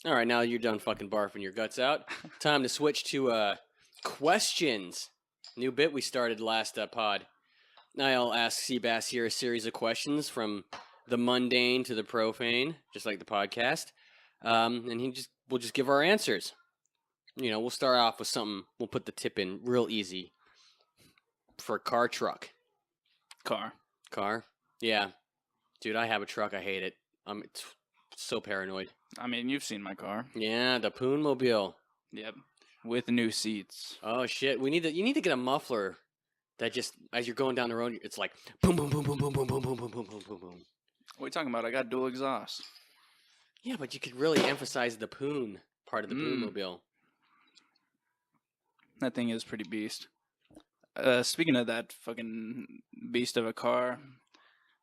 All right, now you're done fucking barfing your guts out. Time to switch to questions. New bit we started last pod. I'll ask Seabass here a series of questions from the mundane to the profane, just like the podcast. And we'll just give our answers. You know, we'll start off with something. We'll put the tip in real easy. For car, truck. Car? Yeah. Dude, I have a truck. I hate it. I'm so paranoid. I mean, you've seen my car. Yeah, the Poonmobile. Yep. With new seats. Oh shit! You need to get a muffler that just as you're going down the road, it's like boom, boom, boom, boom, boom, boom, boom, boom, boom, boom, boom, boom, boom. What are you talking about? I got dual exhaust. Yeah, but you could really emphasize the poon part of the Poonmobile. That thing is pretty beast. Speaking of that fucking beast of a car,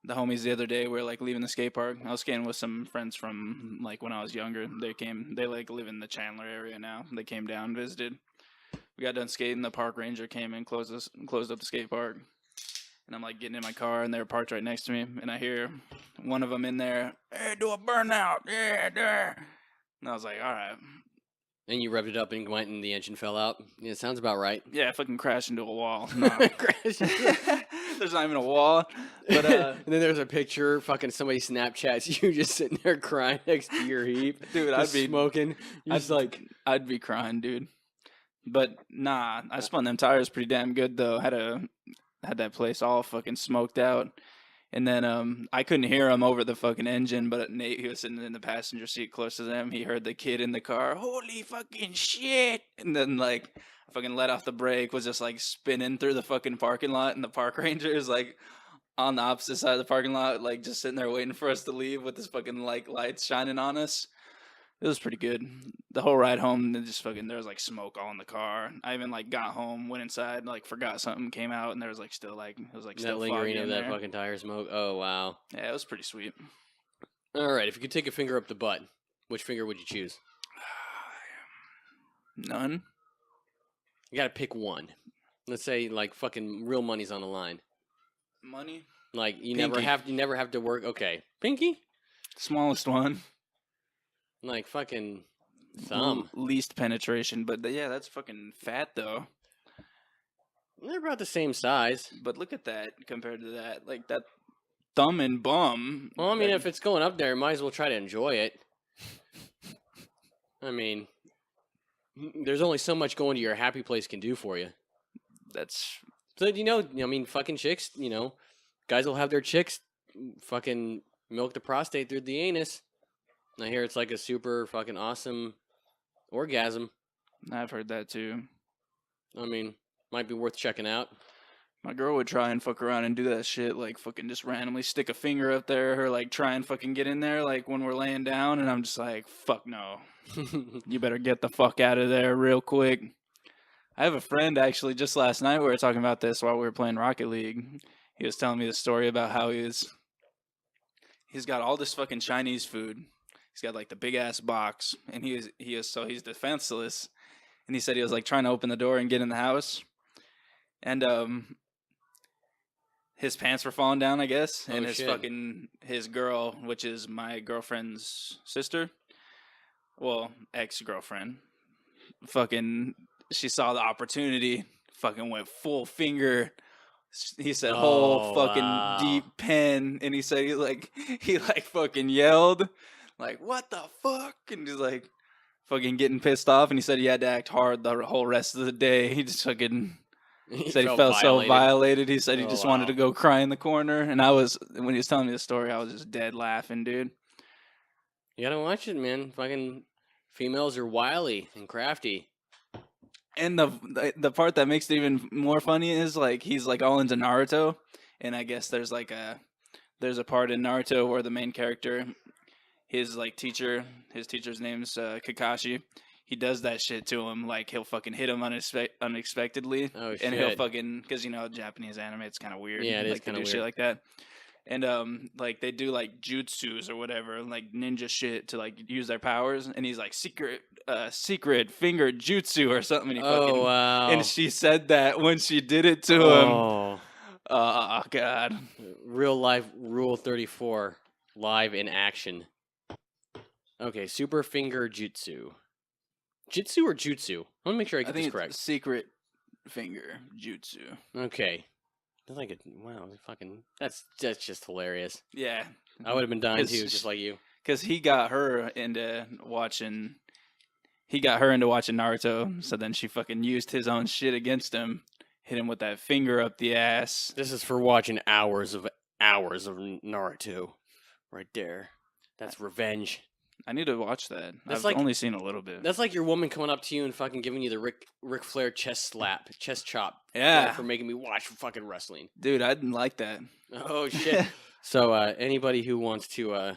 the homies the other day were like leaving the skate park. I was skating with some friends from like when I was younger. They like live in the Chandler area now. They came down, visited. We got done skating. The park ranger came in, closed up the skate park. And I'm like getting in my car, and they were parked right next to me. And I hear one of them in there, "Hey, do a burnout, yeah, there." And I was like, all right. And you revved it up and went, and the engine fell out. Yeah, it sounds about right. Yeah, I fucking crashed into a wall. No. Crash. There's not even a wall. But and then there's a picture, fucking somebody Snapchats you just sitting there crying next to your heap. Dude, I'd be smoking. I'd be crying, dude. But nah, I spun them tires pretty damn good though. Had that place all fucking smoked out. And then I couldn't hear him over the fucking engine, but Nate, he was sitting in the passenger seat close to them. He heard the kid in the car, "Holy fucking shit!" And then like I fucking let off the brake, was just like spinning through the fucking parking lot, and the park ranger is like on the opposite side of the parking lot, like just sitting there waiting for us to leave with this fucking like lights shining on us. It was pretty good. The whole ride home, there was like smoke all in the car. I even like got home, went inside, like forgot something, came out, and there was like still like it was like that still lingering foggy of in that there. fucking tire smoke. Oh wow. Yeah, it was pretty sweet. All right, if you could take a finger up the butt, which finger would you choose? None. You got to pick one. Let's say like fucking real money's on the line. Money. Like you Pinky. never have to work. Okay, pinky. Smallest one. Like fucking thumb. Least penetration, but yeah, that's fucking fat though. They're about the same size. But look at that compared to that, like that thumb and bum. Well, I mean, that- if it's going up there, might as well try to enjoy it. I mean, there's only so much going to your happy place can do for you. that's So, I mean, fucking chicks, guys will have their chicks fucking milk the prostate through the anus. And I hear it's like a super fucking awesome orgasm. I've heard that too. I mean, might be worth checking out. My girl would try and fuck around and do that shit, like fucking just randomly stick a finger up there, or like try and fucking get in there, like when we're laying down, and I'm just like, fuck no. You better get the fuck out of there real quick. I have a friend actually just last night we were talking about this while we were playing Rocket League. He was telling me the story about how he's got all this fucking Chinese food. He's got like the big ass box, and he's defenseless. And he said he was like trying to open the door and get in the house. And his pants were falling down, I guess, and shit. his girl, which is my girlfriend's sister, well, ex-girlfriend, fucking, she saw the opportunity, fucking went full finger. He said whole fucking deep pen, and he said he fucking yelled, like, what the fuck? And he's like fucking getting pissed off, and he said he had to act hard the whole rest of the day. He just fucking said he felt so violated. He said he just wanted to go cry in the corner, and when he was telling me the story, I was just dead laughing, dude. You gotta watch it, man. Fucking females are wily and crafty. And the part that makes it even more funny is like he's like all into Naruto, and I guess there's a part in Naruto where the main character, his teacher's name's Kakashi. He does that shit to him, like he'll fucking hit him unexpectedly, Oh shit! And he'll fucking, because Japanese anime, it's kind of weird. Yeah, it is like kind of weird. Shit like that. And like they do like jutsus or whatever, like ninja shit to like use their powers, and he's like secret finger jutsu or something. And he wow! And she said that when she did it to him. Oh god! Real life Rule 34 live in action. Okay, super finger jutsu. Jitsu or jutsu? I want to make sure I get this correct. Secret finger jutsu. Okay. Wow, fucking, that's just hilarious. Yeah. I would have been dying too, just like you. Because he got her into watching Naruto, so then she fucking used his own shit against him, hit him with that finger up the ass. This is for watching hours of Naruto, right there. That's revenge. I need to watch that. I've only seen a little bit. That's like your woman coming up to you and fucking giving you the Ric Flair chest chop. Yeah. For making me watch fucking wrestling. Dude, I didn't like that. Oh, shit. So, anybody who wants to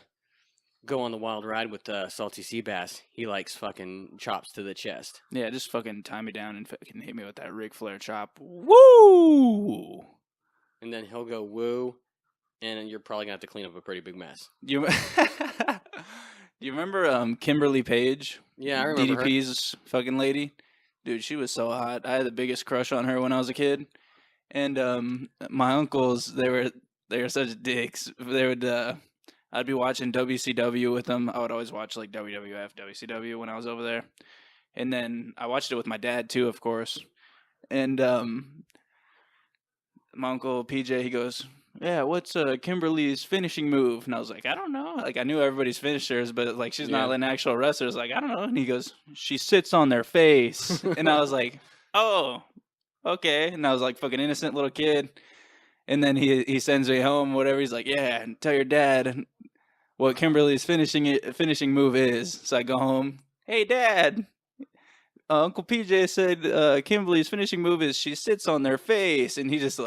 go on the wild ride with Salty Seabass, he likes fucking chops to the chest. Yeah, just fucking tie me down and fucking hit me with that Ric Flair chop. Woo! And then he'll go woo, and you're probably going to have to clean up a pretty big mess. You remember Kimberly Page? Yeah, I remember DDP's fucking lady. Dude, she was so hot. I had the biggest crush on her when I was a kid. And my uncles, they were such dicks. They would I'd be watching WCW with them. I would always watch like WWF, WCW when I was over there. And then I watched it with my dad too, of course. And my uncle PJ, he goes, yeah, what's Kimberly's finishing move? And I was like, I don't know. Like, I knew everybody's finishers, but like, she's not an actual wrestler. Like, I don't know. And he goes, she sits on their face. And I was like, oh, okay. And I was like, fucking innocent little kid. And then he sends me home, whatever. He's like, yeah, and tell your dad what Kimberly's finishing move is. So I go home. Hey, Dad. Uncle PJ said Kimberly's finishing move is she sits on their face, and he just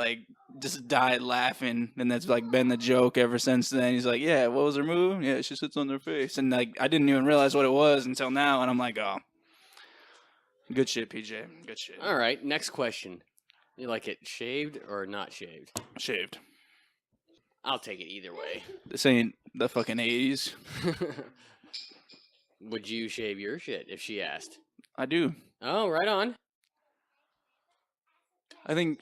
died laughing, and that's like been the joke ever since then. He's like, yeah, what was her move? Yeah, she sits on their face, and like I didn't even realize what it was until now, and I'm like, oh, good shit, PJ, good shit. All right, next question. You like it shaved or not shaved? Shaved. I'll take it either way. This ain't the fucking 80s. Would you shave your shit if she asked? I do. Oh, right on. I think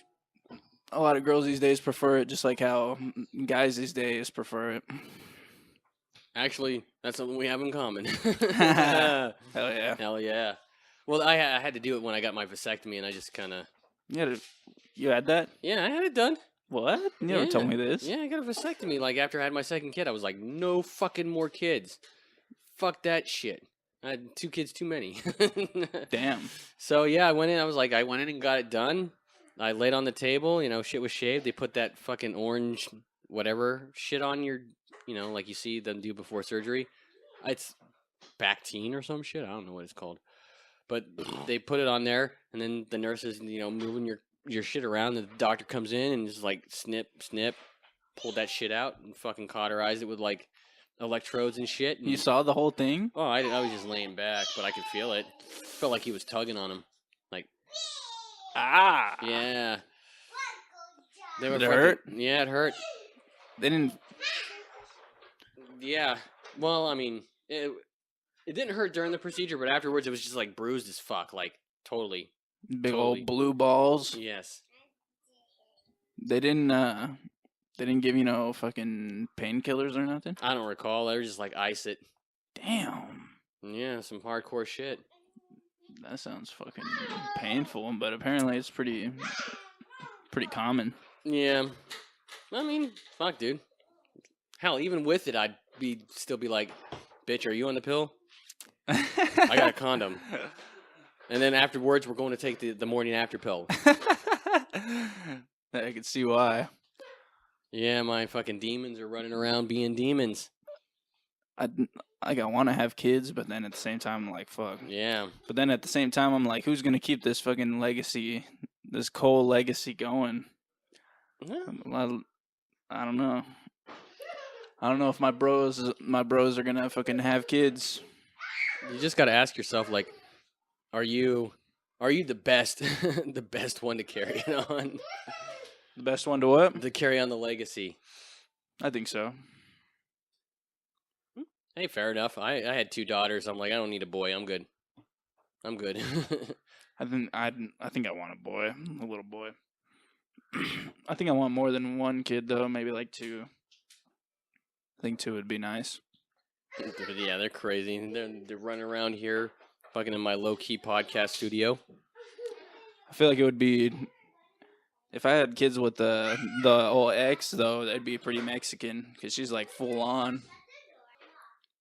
a lot of girls these days prefer it, just like how guys these days prefer it. Actually, that's something we have in common. Hell yeah. Hell yeah. Well, I had to do it when I got my vasectomy, and I just kind of... You had that? Yeah, I had it done. What? You never told me this. Yeah, I got a vasectomy. Like, after I had my second kid, I was like, no fucking more kids. Fuck that shit. I had 2 kids too many. Damn. So, yeah, I went in and got it done. I laid on the table, shit was shaved. They put that fucking orange whatever shit on your, like you see them do before surgery. It's Bactine or some shit. I don't know what it's called. But they put it on there, and then the nurses, moving your shit around. And the doctor comes in and just like snip, pulled that shit out and fucking cauterized it with like electrodes and shit. And, you saw the whole thing? Oh, I was just laying back, but I could feel it. Felt like he was tugging on him. Like, ah. Yeah. Did it hurt? Yeah, it hurt. They didn't. Yeah. Well, I mean, it didn't hurt during the procedure, but afterwards it was just like bruised as fuck, like totally. Big old blue balls. Yes. They didn't They didn't give you no fucking painkillers or nothing? I don't recall. They were just like ice it. Damn. Yeah, some hardcore shit. That sounds fucking painful, but apparently it's pretty common. Yeah. I mean, fuck, dude. Hell, even with it, I'd still be like, bitch, are you on the pill? I got a condom. And then afterwards, we're going to take the morning after pill. I can see why. Yeah, my fucking demons are running around being demons. I want to have kids, but then at the same time, I'm like, fuck. Yeah. But then at the same time, I'm like, who's going to keep this fucking legacy, this Cole legacy going? Yeah. I don't know. I don't know if my bros are going to fucking have kids. You just got to ask yourself, like, are you the best, the best one to carry it on? The best one to what? To carry on the legacy. I think so. Hey, fair enough. I had 2 daughters. I'm like, I don't need a boy. I'm good. I'm good. I think I want a boy, a little boy. I think I want more than 1 kid though, maybe like 2. I think 2 would be nice. Yeah, they're crazy. They're running around here, fucking in my low-key podcast studio. I feel like it would be, if I had kids with the old ex though, that'd be pretty Mexican because she's like full on.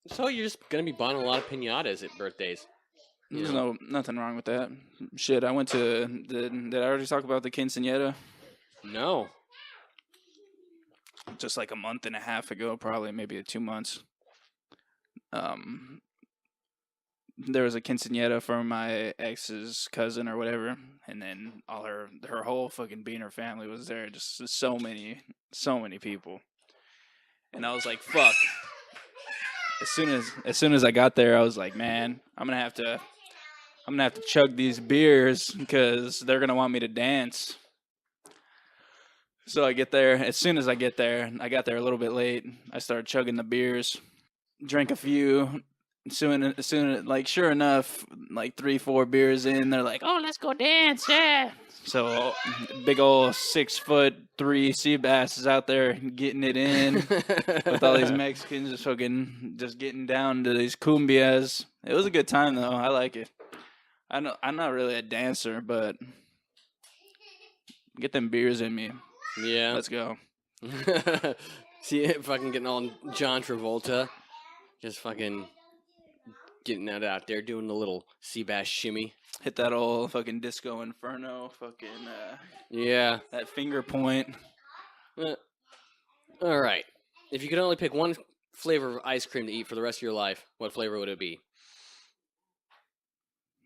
So you're just gonna be buying a lot of piñatas at birthdays. There's nothing wrong with that. Shit, I went to did I already talk about the quinceañera? No. Just like a month and a half ago, probably maybe 2 months. There was a quinceañera for my ex's cousin or whatever, and then all her whole fucking Beaner family was there. Just so many people, and I was like, fuck. As soon as I got there, I was like, man, I'm gonna have to chug these beers because they're gonna want me to dance. So I get there. As soon as I got there a little bit late. I started chugging the beers, drank a few. Soon, like sure enough, like 3-4 beers in, they're like, "Oh, let's go dance!" Yeah. So big old 6'3" Seabass is out there getting it in with all these Mexicans just getting down to these cumbias. It was a good time though. I like it. I'm not really a dancer, but get them beers in me. Yeah. Let's go. See, fucking getting all John Travolta, just fucking getting that out there, doing the little Seabass shimmy. Hit that old fucking disco Inferno, fucking yeah, that finger point. All right. If you could only pick one flavor of ice cream to eat for the rest of your life, what flavor would it be?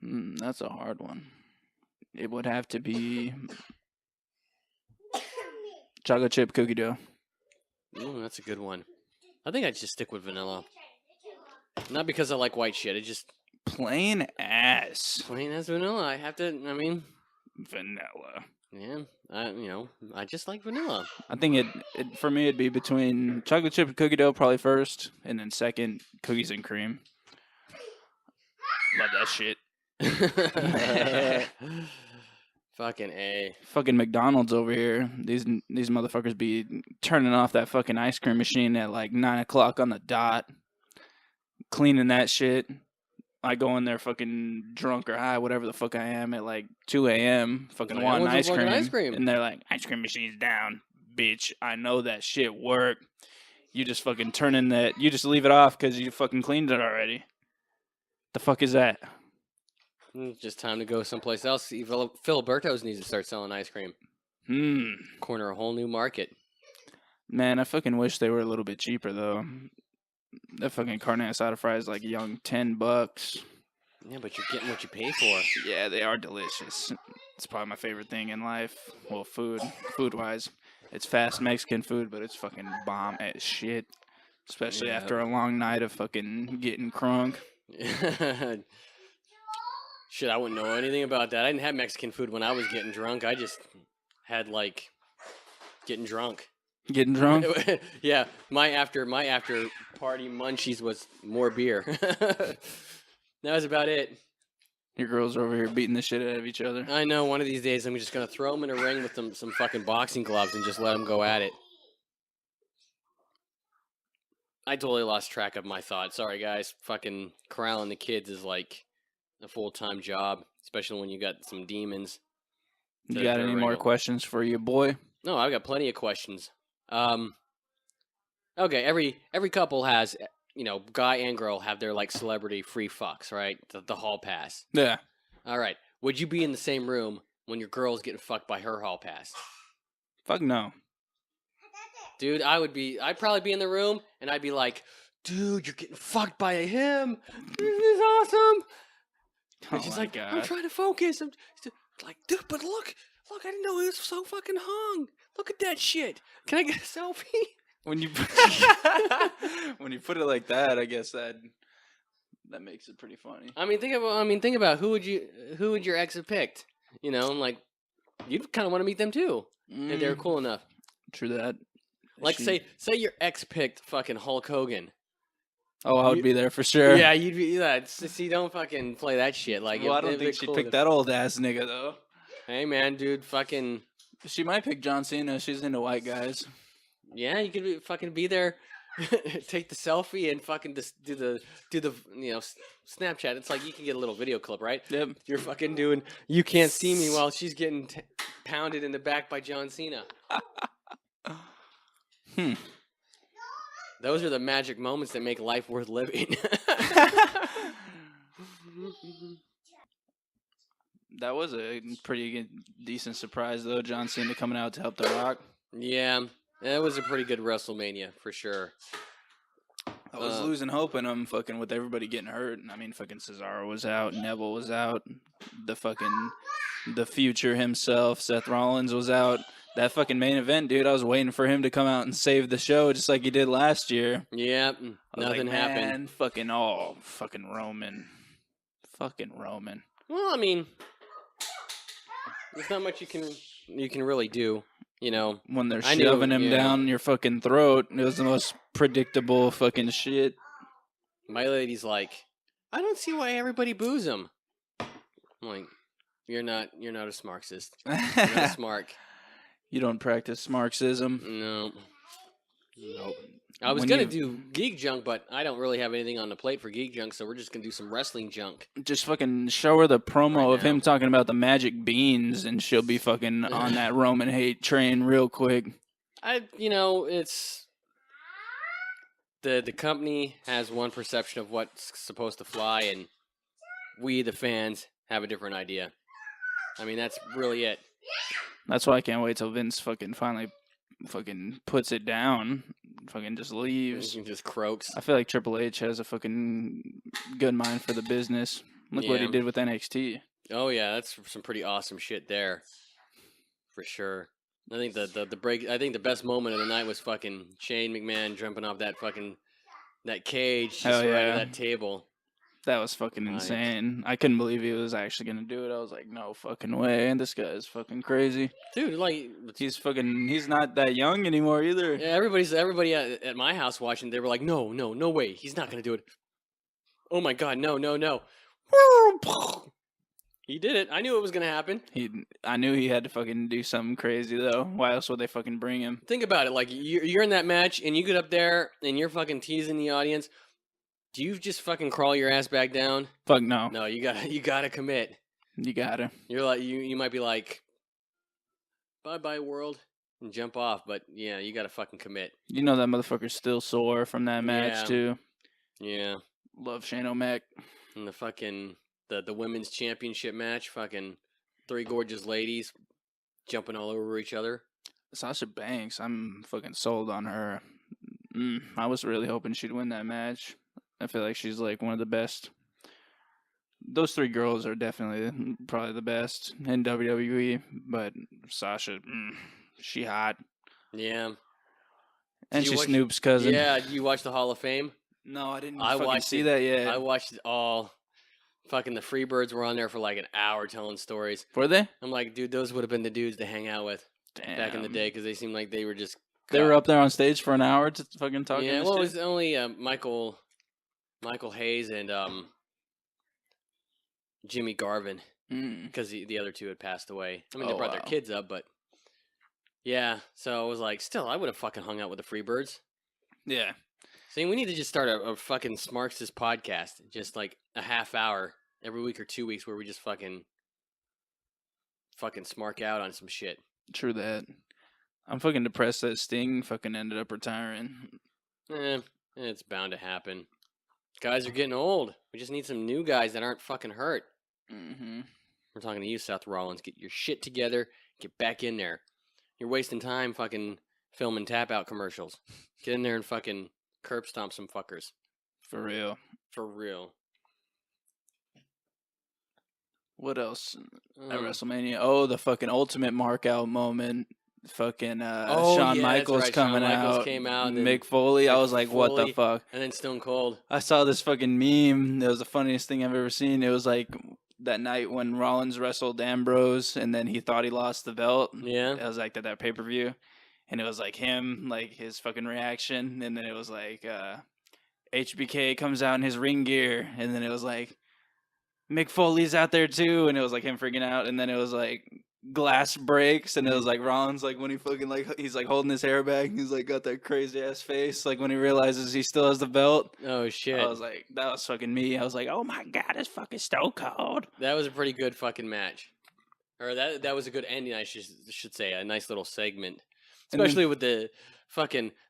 That's a hard one. It would have to be chocolate chip cookie dough. Ooh, that's a good one. I think I'd just stick with vanilla. Not because I like white shit. It just plain ass. Plain as vanilla. I have to. I mean, vanilla. Yeah, I just like vanilla. I think it for me it'd be between chocolate chip and cookie dough probably first, and then second cookies and cream. Love that shit. Fucking A. Fucking McDonald's over here. These motherfuckers be turning off that fucking ice cream machine at like 9:00 on the dot. Cleaning that shit. I go in there fucking drunk or high, whatever the fuck I am, at like 2 a.m. fucking wanting ice cream. And they're like, ice cream machine's down. Bitch, I know that shit work. You just fucking turn in that. You just leave it off because you fucking cleaned it already. The fuck is that? It's just time to go someplace else. Filiberto's needs to start selling ice cream. Corner a whole new market. Man, I fucking wish they were a little bit cheaper, though. That fucking carne asada fry is like young $10. Yeah, but you're getting what you pay for. Yeah, they are delicious. It's probably my favorite thing in life. Well, food-wise. It's fast Mexican food, but it's fucking bomb as shit. Especially after a long night of fucking getting crunk. Shit, I wouldn't know anything about that. I didn't have Mexican food when I was getting drunk. I just had, like, getting drunk. Getting drunk? Yeah, my after party munchies was more beer. That was about it. Your girls are over here beating the shit out of each other. I know. One of these days, I'm just gonna throw them in a ring with some fucking boxing gloves and just let them go at it. I totally lost track of my thoughts. Sorry, guys. Fucking corralling the kids is like a full-time job, especially when you got some demons. You got any more questions for your boy? No, I've got plenty of questions. Okay, every couple has, guy and girl have their like celebrity free fucks, right? The hall pass. Yeah. All right. Would you be in the same room when your girl's getting fucked by her hall pass? Fuck no. Dude, I'd probably be in the room and I'd be like, dude, you're getting fucked by him. This is awesome. And she's like, God. I'm trying to focus. I'm like, dude, but look, I didn't know he was so fucking hung. Look at that shit. Can I get a selfie? When you when you put it like that, I guess that makes it pretty funny. I mean, think about who would your ex have picked? I'm like, you'd kind of want to meet them too if they're cool enough. True that. Like, say your ex picked fucking Hulk Hogan. Oh, I would be there for sure. Yeah, you'd be. Yeah, see, don't fucking play that shit. Like, well, I don't think she'd pick that old ass nigga though. Hey, man, dude, fucking. She might pick John Cena. She's into white guys. Yeah, you could fucking be there, take the selfie, and fucking just do the Snapchat. It's like you can get a little video clip, right? Yep. You're fucking doing. You can't see me while she's getting pounded in the back by John Cena. Those are the magic moments that make life worth living. That was a pretty decent surprise, though. John Cena coming out to help The Rock. Yeah, that was a pretty good WrestleMania for sure. I was losing hope in him, fucking with everybody getting hurt. I mean, fucking Cesaro was out, Neville was out, the future himself, Seth Rollins was out. That fucking main event, dude, I was waiting for him to come out and save the show just like he did last year. Yeah, nothing happened. Man, fucking Roman. Fucking Roman. Well, I mean, there's not much you can really do, When they're shoving him down your fucking throat, it was the most predictable fucking shit. My lady's like, I don't see why everybody boos him. I'm like, you're not a Smarxist. You're not a Smark. You don't practice Marxism? No. Nope. I was going to do Geek Junk, but I don't really have anything on the plate for Geek Junk, so we're just going to do some wrestling junk. Just fucking show her the promo of him talking about the magic beans, and she'll be fucking on that Roman hate train real quick. It's... The company has one perception of what's supposed to fly, and we, the fans, have a different idea. I mean, that's really it. That's why I can't wait till Vince fucking finally fucking puts it down. Fucking just leaves. He just croaks. I feel like Triple H has a fucking good mind for the business. Look what he did with NXT. Oh yeah, that's some pretty awesome shit there. For sure. I think the best moment of the night was fucking Shane McMahon jumping off that cage just right at that table. That was fucking insane. I couldn't believe he was actually gonna do it. I was like, no fucking way. And this guy is fucking crazy. Dude, like he's not that young anymore either. Yeah, everybody at my house watching, they were like, no way, he's not gonna do it. Oh my god, no. He did it. I knew it was gonna happen. I knew he had to fucking do something crazy though. Why else would they fucking bring him? Think about it. Like you're in that match and you get up there and you're fucking teasing the audience. Do you just fucking crawl your ass back down? Fuck no. No, you gotta commit. You gotta. You're like you might be like, bye world, and jump off, but yeah, you gotta fucking commit. You know that motherfucker's still sore from that match too. Yeah. Love Shane O'Mac. And the fucking the women's championship match, fucking 3 gorgeous ladies jumping all over each other. Sasha Banks, I'm fucking sold on her. I was really hoping she'd win that match. I feel like she's like one of the best. Those 3 girls are definitely probably the best in WWE, but Sasha, she hot. Yeah. And she's Snoop's cousin. Yeah, you watch the Hall of Fame? No, I didn't see that yet. I watched it all. Fucking the Freebirds were on there for like an hour telling stories. Were they? I'm like, dude, those would have been the dudes to hang out with back in the day because they seemed like they were just... They were up there on stage for an hour to fucking talk. Yeah, well, it was only Michael Hayes and Jimmy Garvin because the other 2 had passed away. I mean, they brought their kids up, but yeah. So I was like, still, I would have fucking hung out with the Freebirds. Yeah, See, we need to just start a fucking Smarks' podcast. Just like a half hour every week or 2 weeks where we just fucking smark out on some shit. True that. I'm fucking depressed that Sting fucking ended up retiring. It's bound to happen. Guys are getting old. We just need some new guys that aren't fucking hurt. Mm-hmm. We're talking to you, Seth Rollins. Get your shit together. Get back in there. You're wasting time fucking filming tap-out commercials. Get in there and fucking curb stomp some fuckers. For real. For real. What else at WrestleMania? Oh, the fucking ultimate mark out moment. Fucking Shawn Michaels right. coming Shawn Michaels out. Came out and Mick Foley. I was like, what the Foley, fuck? And then Stone Cold. I saw this fucking meme. It was the funniest thing I've ever seen. It was like that night when Rollins wrestled Ambrose and then he thought he lost the belt. Yeah. It was like that pay-per-view. And it was like him, like his fucking reaction. And then it was like HBK comes out in his ring gear. And then it was like Mick Foley's out there too. And it was like him freaking out. And then it was like glass breaks. And it was like Rollins, like when he fucking like, he's like holding his hair back. He's like got that crazy ass face. Like when he realizes he still has the belt. Oh, shit. I was like, that was fucking me. I was like, oh my God, it's fucking Stone Cold. That was a pretty good fucking match. Or that was a good ending, I should say. A nice little segment. Especially with the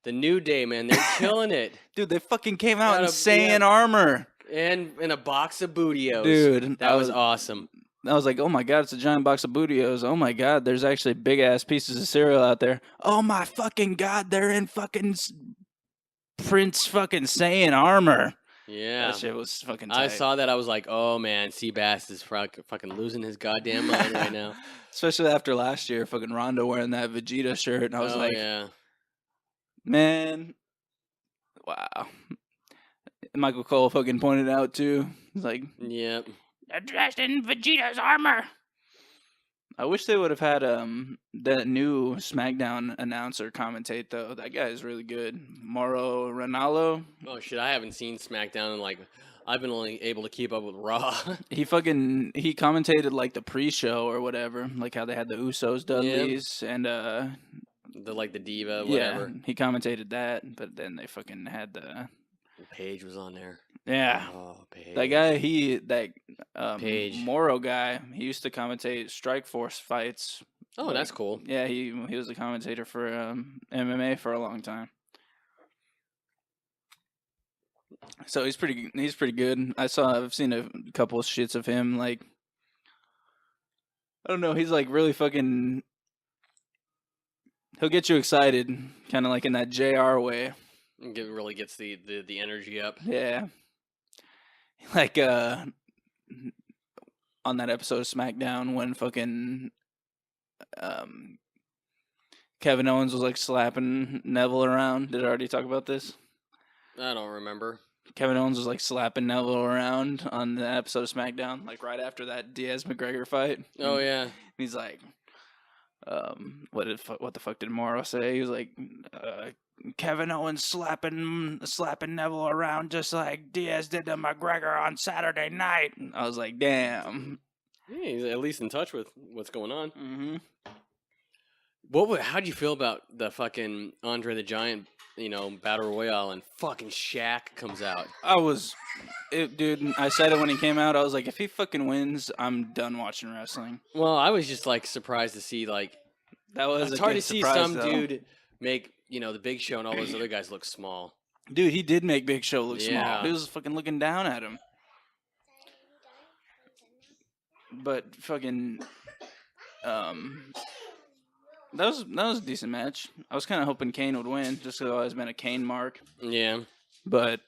New Day, man. They're killing it. Dude, they fucking came out in Yeah. Saiyan armor. And in a box of bootios. Dude. That was awesome. I was like, oh my God, it's a giant box of bootios. Oh my God, there's actually big-ass pieces of cereal out there. Oh my fucking God, they're in fucking Prince fucking Saiyan armor. Yeah. That shit was fucking tight. I saw that. I was like, oh, man, Seabass is fucking losing his goddamn mind right now. Especially after last year, fucking Rondo wearing that Vegeta shirt. And I was like, yeah. Man, wow. Michael Cole fucking pointed out, too. He's like, yep. They're dressed in Vegeta's armor. I wish they would have had that new SmackDown announcer commentate, though. That guy is really good. Mauro Ranallo. Oh, shit, I haven't seen SmackDown in, I've been only able to keep up with Raw. He commentated, like, the pre-show or whatever. Like, how they had the Usos, Dudleys, and, the Diva, whatever. Yeah, he commentated that, but then they fucking had the... Paige was on there. Yeah. Oh, Paige. That guy, Paige. Moro guy, he used to commentate Strikeforce fights. Oh, that's cool. Yeah, he was a commentator for MMA for a long time. So he's pretty good. I've seen a couple of shits of him. Like, I don't know, he's like really fucking. He'll get you excited, kind of like in that JR way. It really gets the energy up. Yeah. Like on that episode of SmackDown when fucking Kevin Owens was like slapping Neville around. Did I already talk about this? I don't remember. Kevin Owens was like slapping Neville around on the episode of SmackDown, like right after that Diaz McGregor fight. Oh yeah. He's like, what the fuck did Morrow say? He was like, Kevin Owens slapping Neville around just like Diaz did to McGregor on Saturday night. I was like, damn. Yeah, he's at least in touch with what's going on. Mm-hmm. How'd you feel about the fucking Andre the Giant, Battle Royale and fucking Shaq comes out? Dude, I said it when he came out. I was like, if he fucking wins, I'm done watching wrestling. Well, I was just like surprised to see that was. It's hard to see some dude make the Big Show and all those other guys look small. Dude, he did make Big Show look small. He was fucking looking down at him. But fucking, that was a decent match. I was kind of hoping Kane would win, just because I've always been a Kane mark. Yeah. But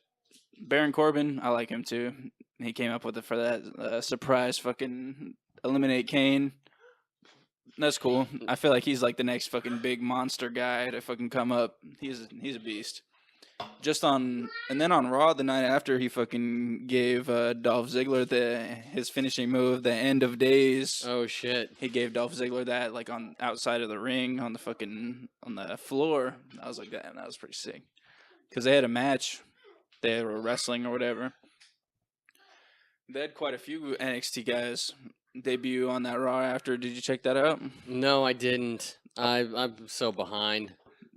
Baron Corbin, I like him too. He came up with it for that surprise fucking eliminate Kane. That's cool. I feel like he's like the next fucking big monster guy to fucking come up. He's a beast. And then on Raw the night after, he fucking gave Dolph Ziggler his finishing move, the End of Days. Oh shit! He gave Dolph Ziggler that like on outside of the ring on the floor. I was like, damn, that was pretty sick. Because they had a match, they were wrestling or whatever. They had quite a few NXT guys debut on that Raw after. Did you check that out? No, I didn't. I'm so behind.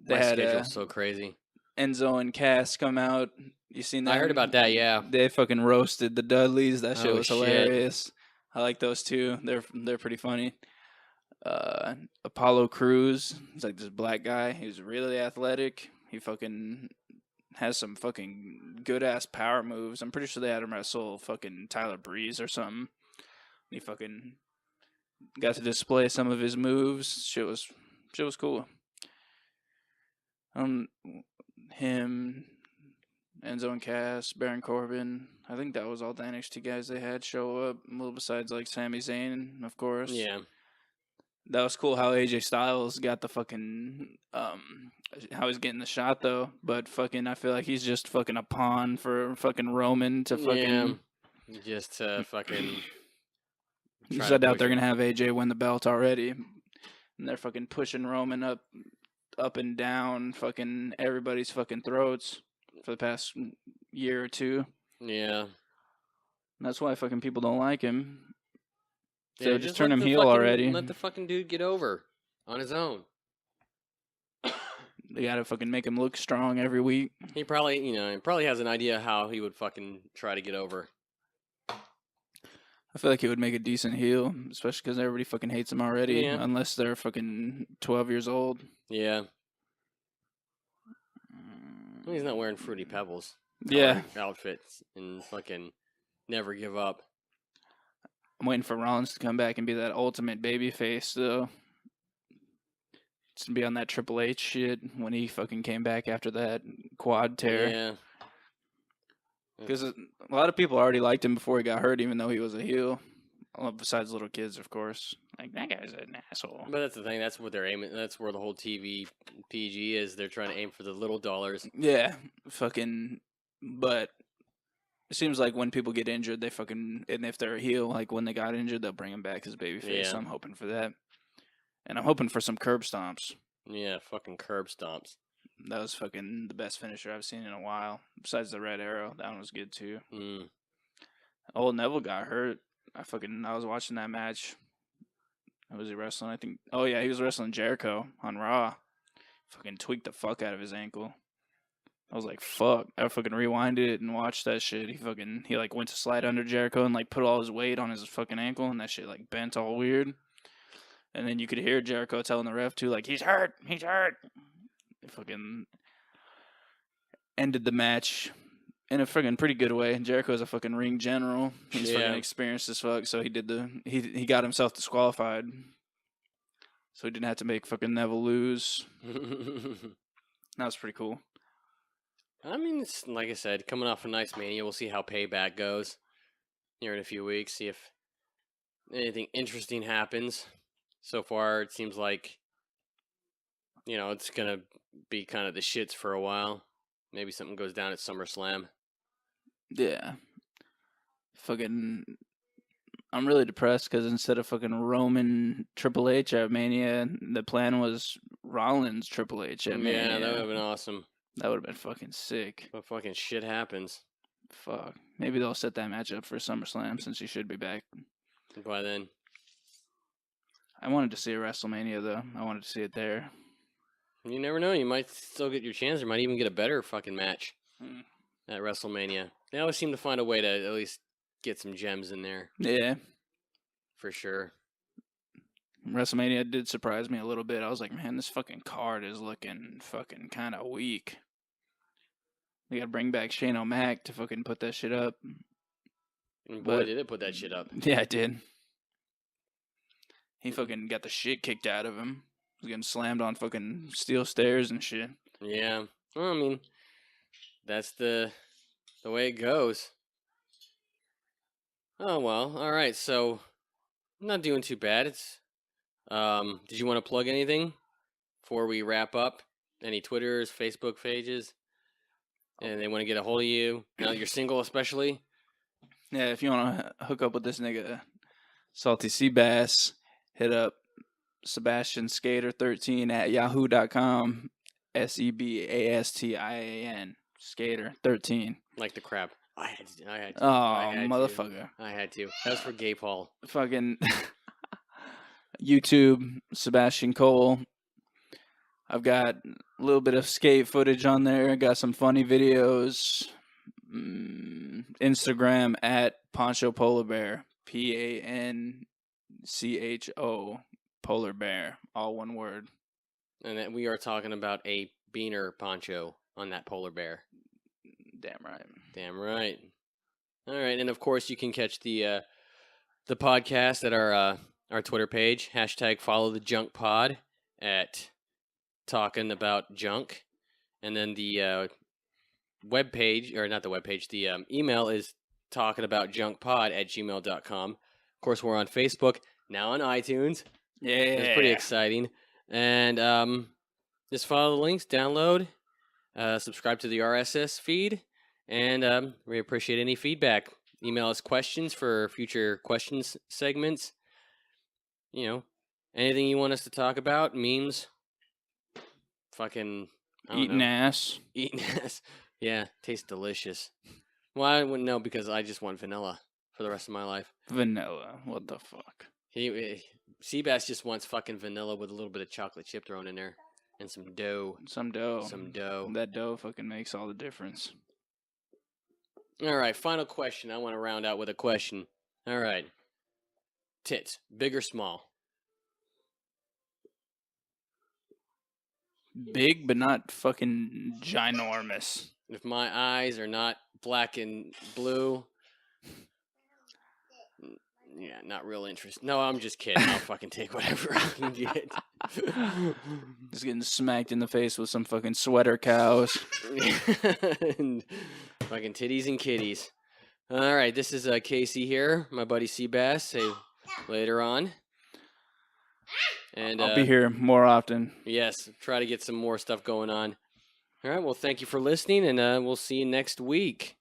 My schedule's so crazy. Enzo and Cass come out. You seen that? I heard about that. Yeah. They fucking roasted the Dudleys. That shit Oh, was shit. hilarious. I like those two. They're pretty funny. Apollo Crews. He's like this black guy. He's really athletic. He fucking has some fucking good ass power moves. I'm pretty sure they had him wrestle fucking Tyler Breeze or something. He fucking got to display some of his moves. Shit was cool. Him, Enzo and Cass, Baron Corbin. I think that was all the NXT guys they had show up. Well, besides like Sami Zayn, of course. Yeah. That was cool how AJ Styles got the fucking how he's getting the shot though, but fucking I feel like he's just fucking a pawn for fucking Roman to fucking just to fucking. Because I doubt they're gonna have AJ win the belt already, and they're fucking pushing Roman up and down fucking everybody's fucking throats for the past year or two. Yeah. And that's why fucking people don't like him. So Yeah, just turn let him the heel fucking- already. Let the fucking dude get over on his own. They gotta fucking make him look strong every week. He probably has an idea how he would fucking try to get over. I feel like he would make a decent heel, especially because everybody fucking hates him already, Yeah. unless they're fucking 12 years old. Yeah. He's not wearing Fruity Pebbles. Yeah. Outfits and fucking never give up. I'm waiting for Rollins to come back and be that ultimate baby face, though. To be on that Triple H shit when he fucking came back after that quad tear. Yeah. Because a lot of people already liked him before he got hurt, even though he was a heel. Well, besides little kids, of course. Like, that guy's an asshole. But that's the thing. That's what they're aiming. That's where the whole TV PG is. They're trying to aim for the little dollars. Yeah, fucking. But it seems like when people get injured, they fucking. And if they're a heel, like when they got injured, they'll bring him back as babyface. Yeah. So I'm hoping for that. And I'm hoping for some curb stomps. Yeah, fucking curb stomps. That was fucking the best finisher I've seen in a while. Besides the Red Arrow, that one was good too. Mm. Old Neville got hurt. I was watching that match. Who was he wrestling? I think. Oh yeah, he was wrestling Jericho on Raw. Fucking tweaked the fuck out of his ankle. I was like, fuck. I fucking rewinded it and watched that shit. He like went to slide under Jericho and like put all his weight on his fucking ankle and that shit like bent all weird. And then you could hear Jericho telling the ref too, like, he's hurt. It fucking ended the match in a fucking pretty good way. Jericho's a fucking ring general. He's fucking experienced as fuck, so he got himself disqualified. So he didn't have to make fucking Neville lose. That was pretty cool. I mean, it's, like I said, coming off a nice Mania, we'll see how Payback goes here in a few weeks. See if anything interesting happens. So far, it seems like, it's going to be kind of the shits for a while. Maybe something goes down at SummerSlam. Yeah. Fucking, I'm really depressed because instead of fucking Roman Triple H at Mania, the plan was Rollins Triple H at Mania. Yeah, that would have been awesome. That would have been fucking sick. But fucking shit happens. Fuck. Maybe they'll set that match up for SummerSlam since he should be back. By then. I wanted to see a WrestleMania, though. I wanted to see it there. You never know. You might still get your chance. You might even get a better fucking match Hmm. at WrestleMania. They always seem to find a way to at least get some gems in there. Yeah. For sure. WrestleMania did surprise me a little bit. I was like, man, this fucking card is looking fucking kind of weak. They gotta bring back Shane O'Mac to fucking put that shit up. And boy, But- did it put that shit up. Yeah, it did. He fucking got the shit kicked out of him. He was getting slammed on fucking steel stairs and shit. Yeah. Well, I mean, that's the way it goes. Oh, well. All right. So, I'm not doing too bad. It's did you want to plug anything before we wrap up? Any Twitters, Facebook pages? And they want to get a hold of you? Now that you're single, especially? Yeah, if you want to hook up with this nigga, Salty Seabass, hit up Sebastian Skater 13 at yahoo.com. SEBASTIAN Skater 13. Like the crap. I had to. Oh, I had to. motherfucker. I had to. That's for Gay Paul. Fucking YouTube, Sebastian Cole. I've got a little bit of skate footage on there. I got some funny videos. Instagram at Poncho Polar Bear. PANCHO Polar Bear. All one word. And then we are talking about a beaner poncho on that polar bear. Damn right. Damn right. All right, and of course you can catch the podcast at our Twitter page. #FollowTheJunkPod at Talking About Junk. And then the web page, or not the web page, the email is talkingaboutjunkpod@gmail.com. Of course, we're on Facebook, now on iTunes. Yeah. It's pretty exciting. And just follow the links, download, subscribe to the RSS feed, and we appreciate any feedback. Email us questions for future questions segments. You know, anything you want us to talk about, memes, fucking Eating ass. Eating ass. Yeah, tastes delicious. Well, I wouldn't know because I just want vanilla for the rest of my life. Vanilla. What the fuck? Seabass just wants fucking vanilla with a little bit of chocolate chip thrown in there and some dough. Some dough. Some dough. That dough fucking makes all the difference. All right, final question. I want to round out with a question. All right. Tits, big or small? Big, but not fucking ginormous. If my eyes are not black and blue, yeah, not real interest. No, I'm just kidding. I'll fucking take whatever I can get. Just getting smacked in the face with some fucking sweater cows. And fucking titties and kitties. All right, this is Casey here, my buddy Seabass. Say later on. And I'll be here more often. Yes, try to get some more stuff going on. All right, well, thank you for listening, and we'll see you next week.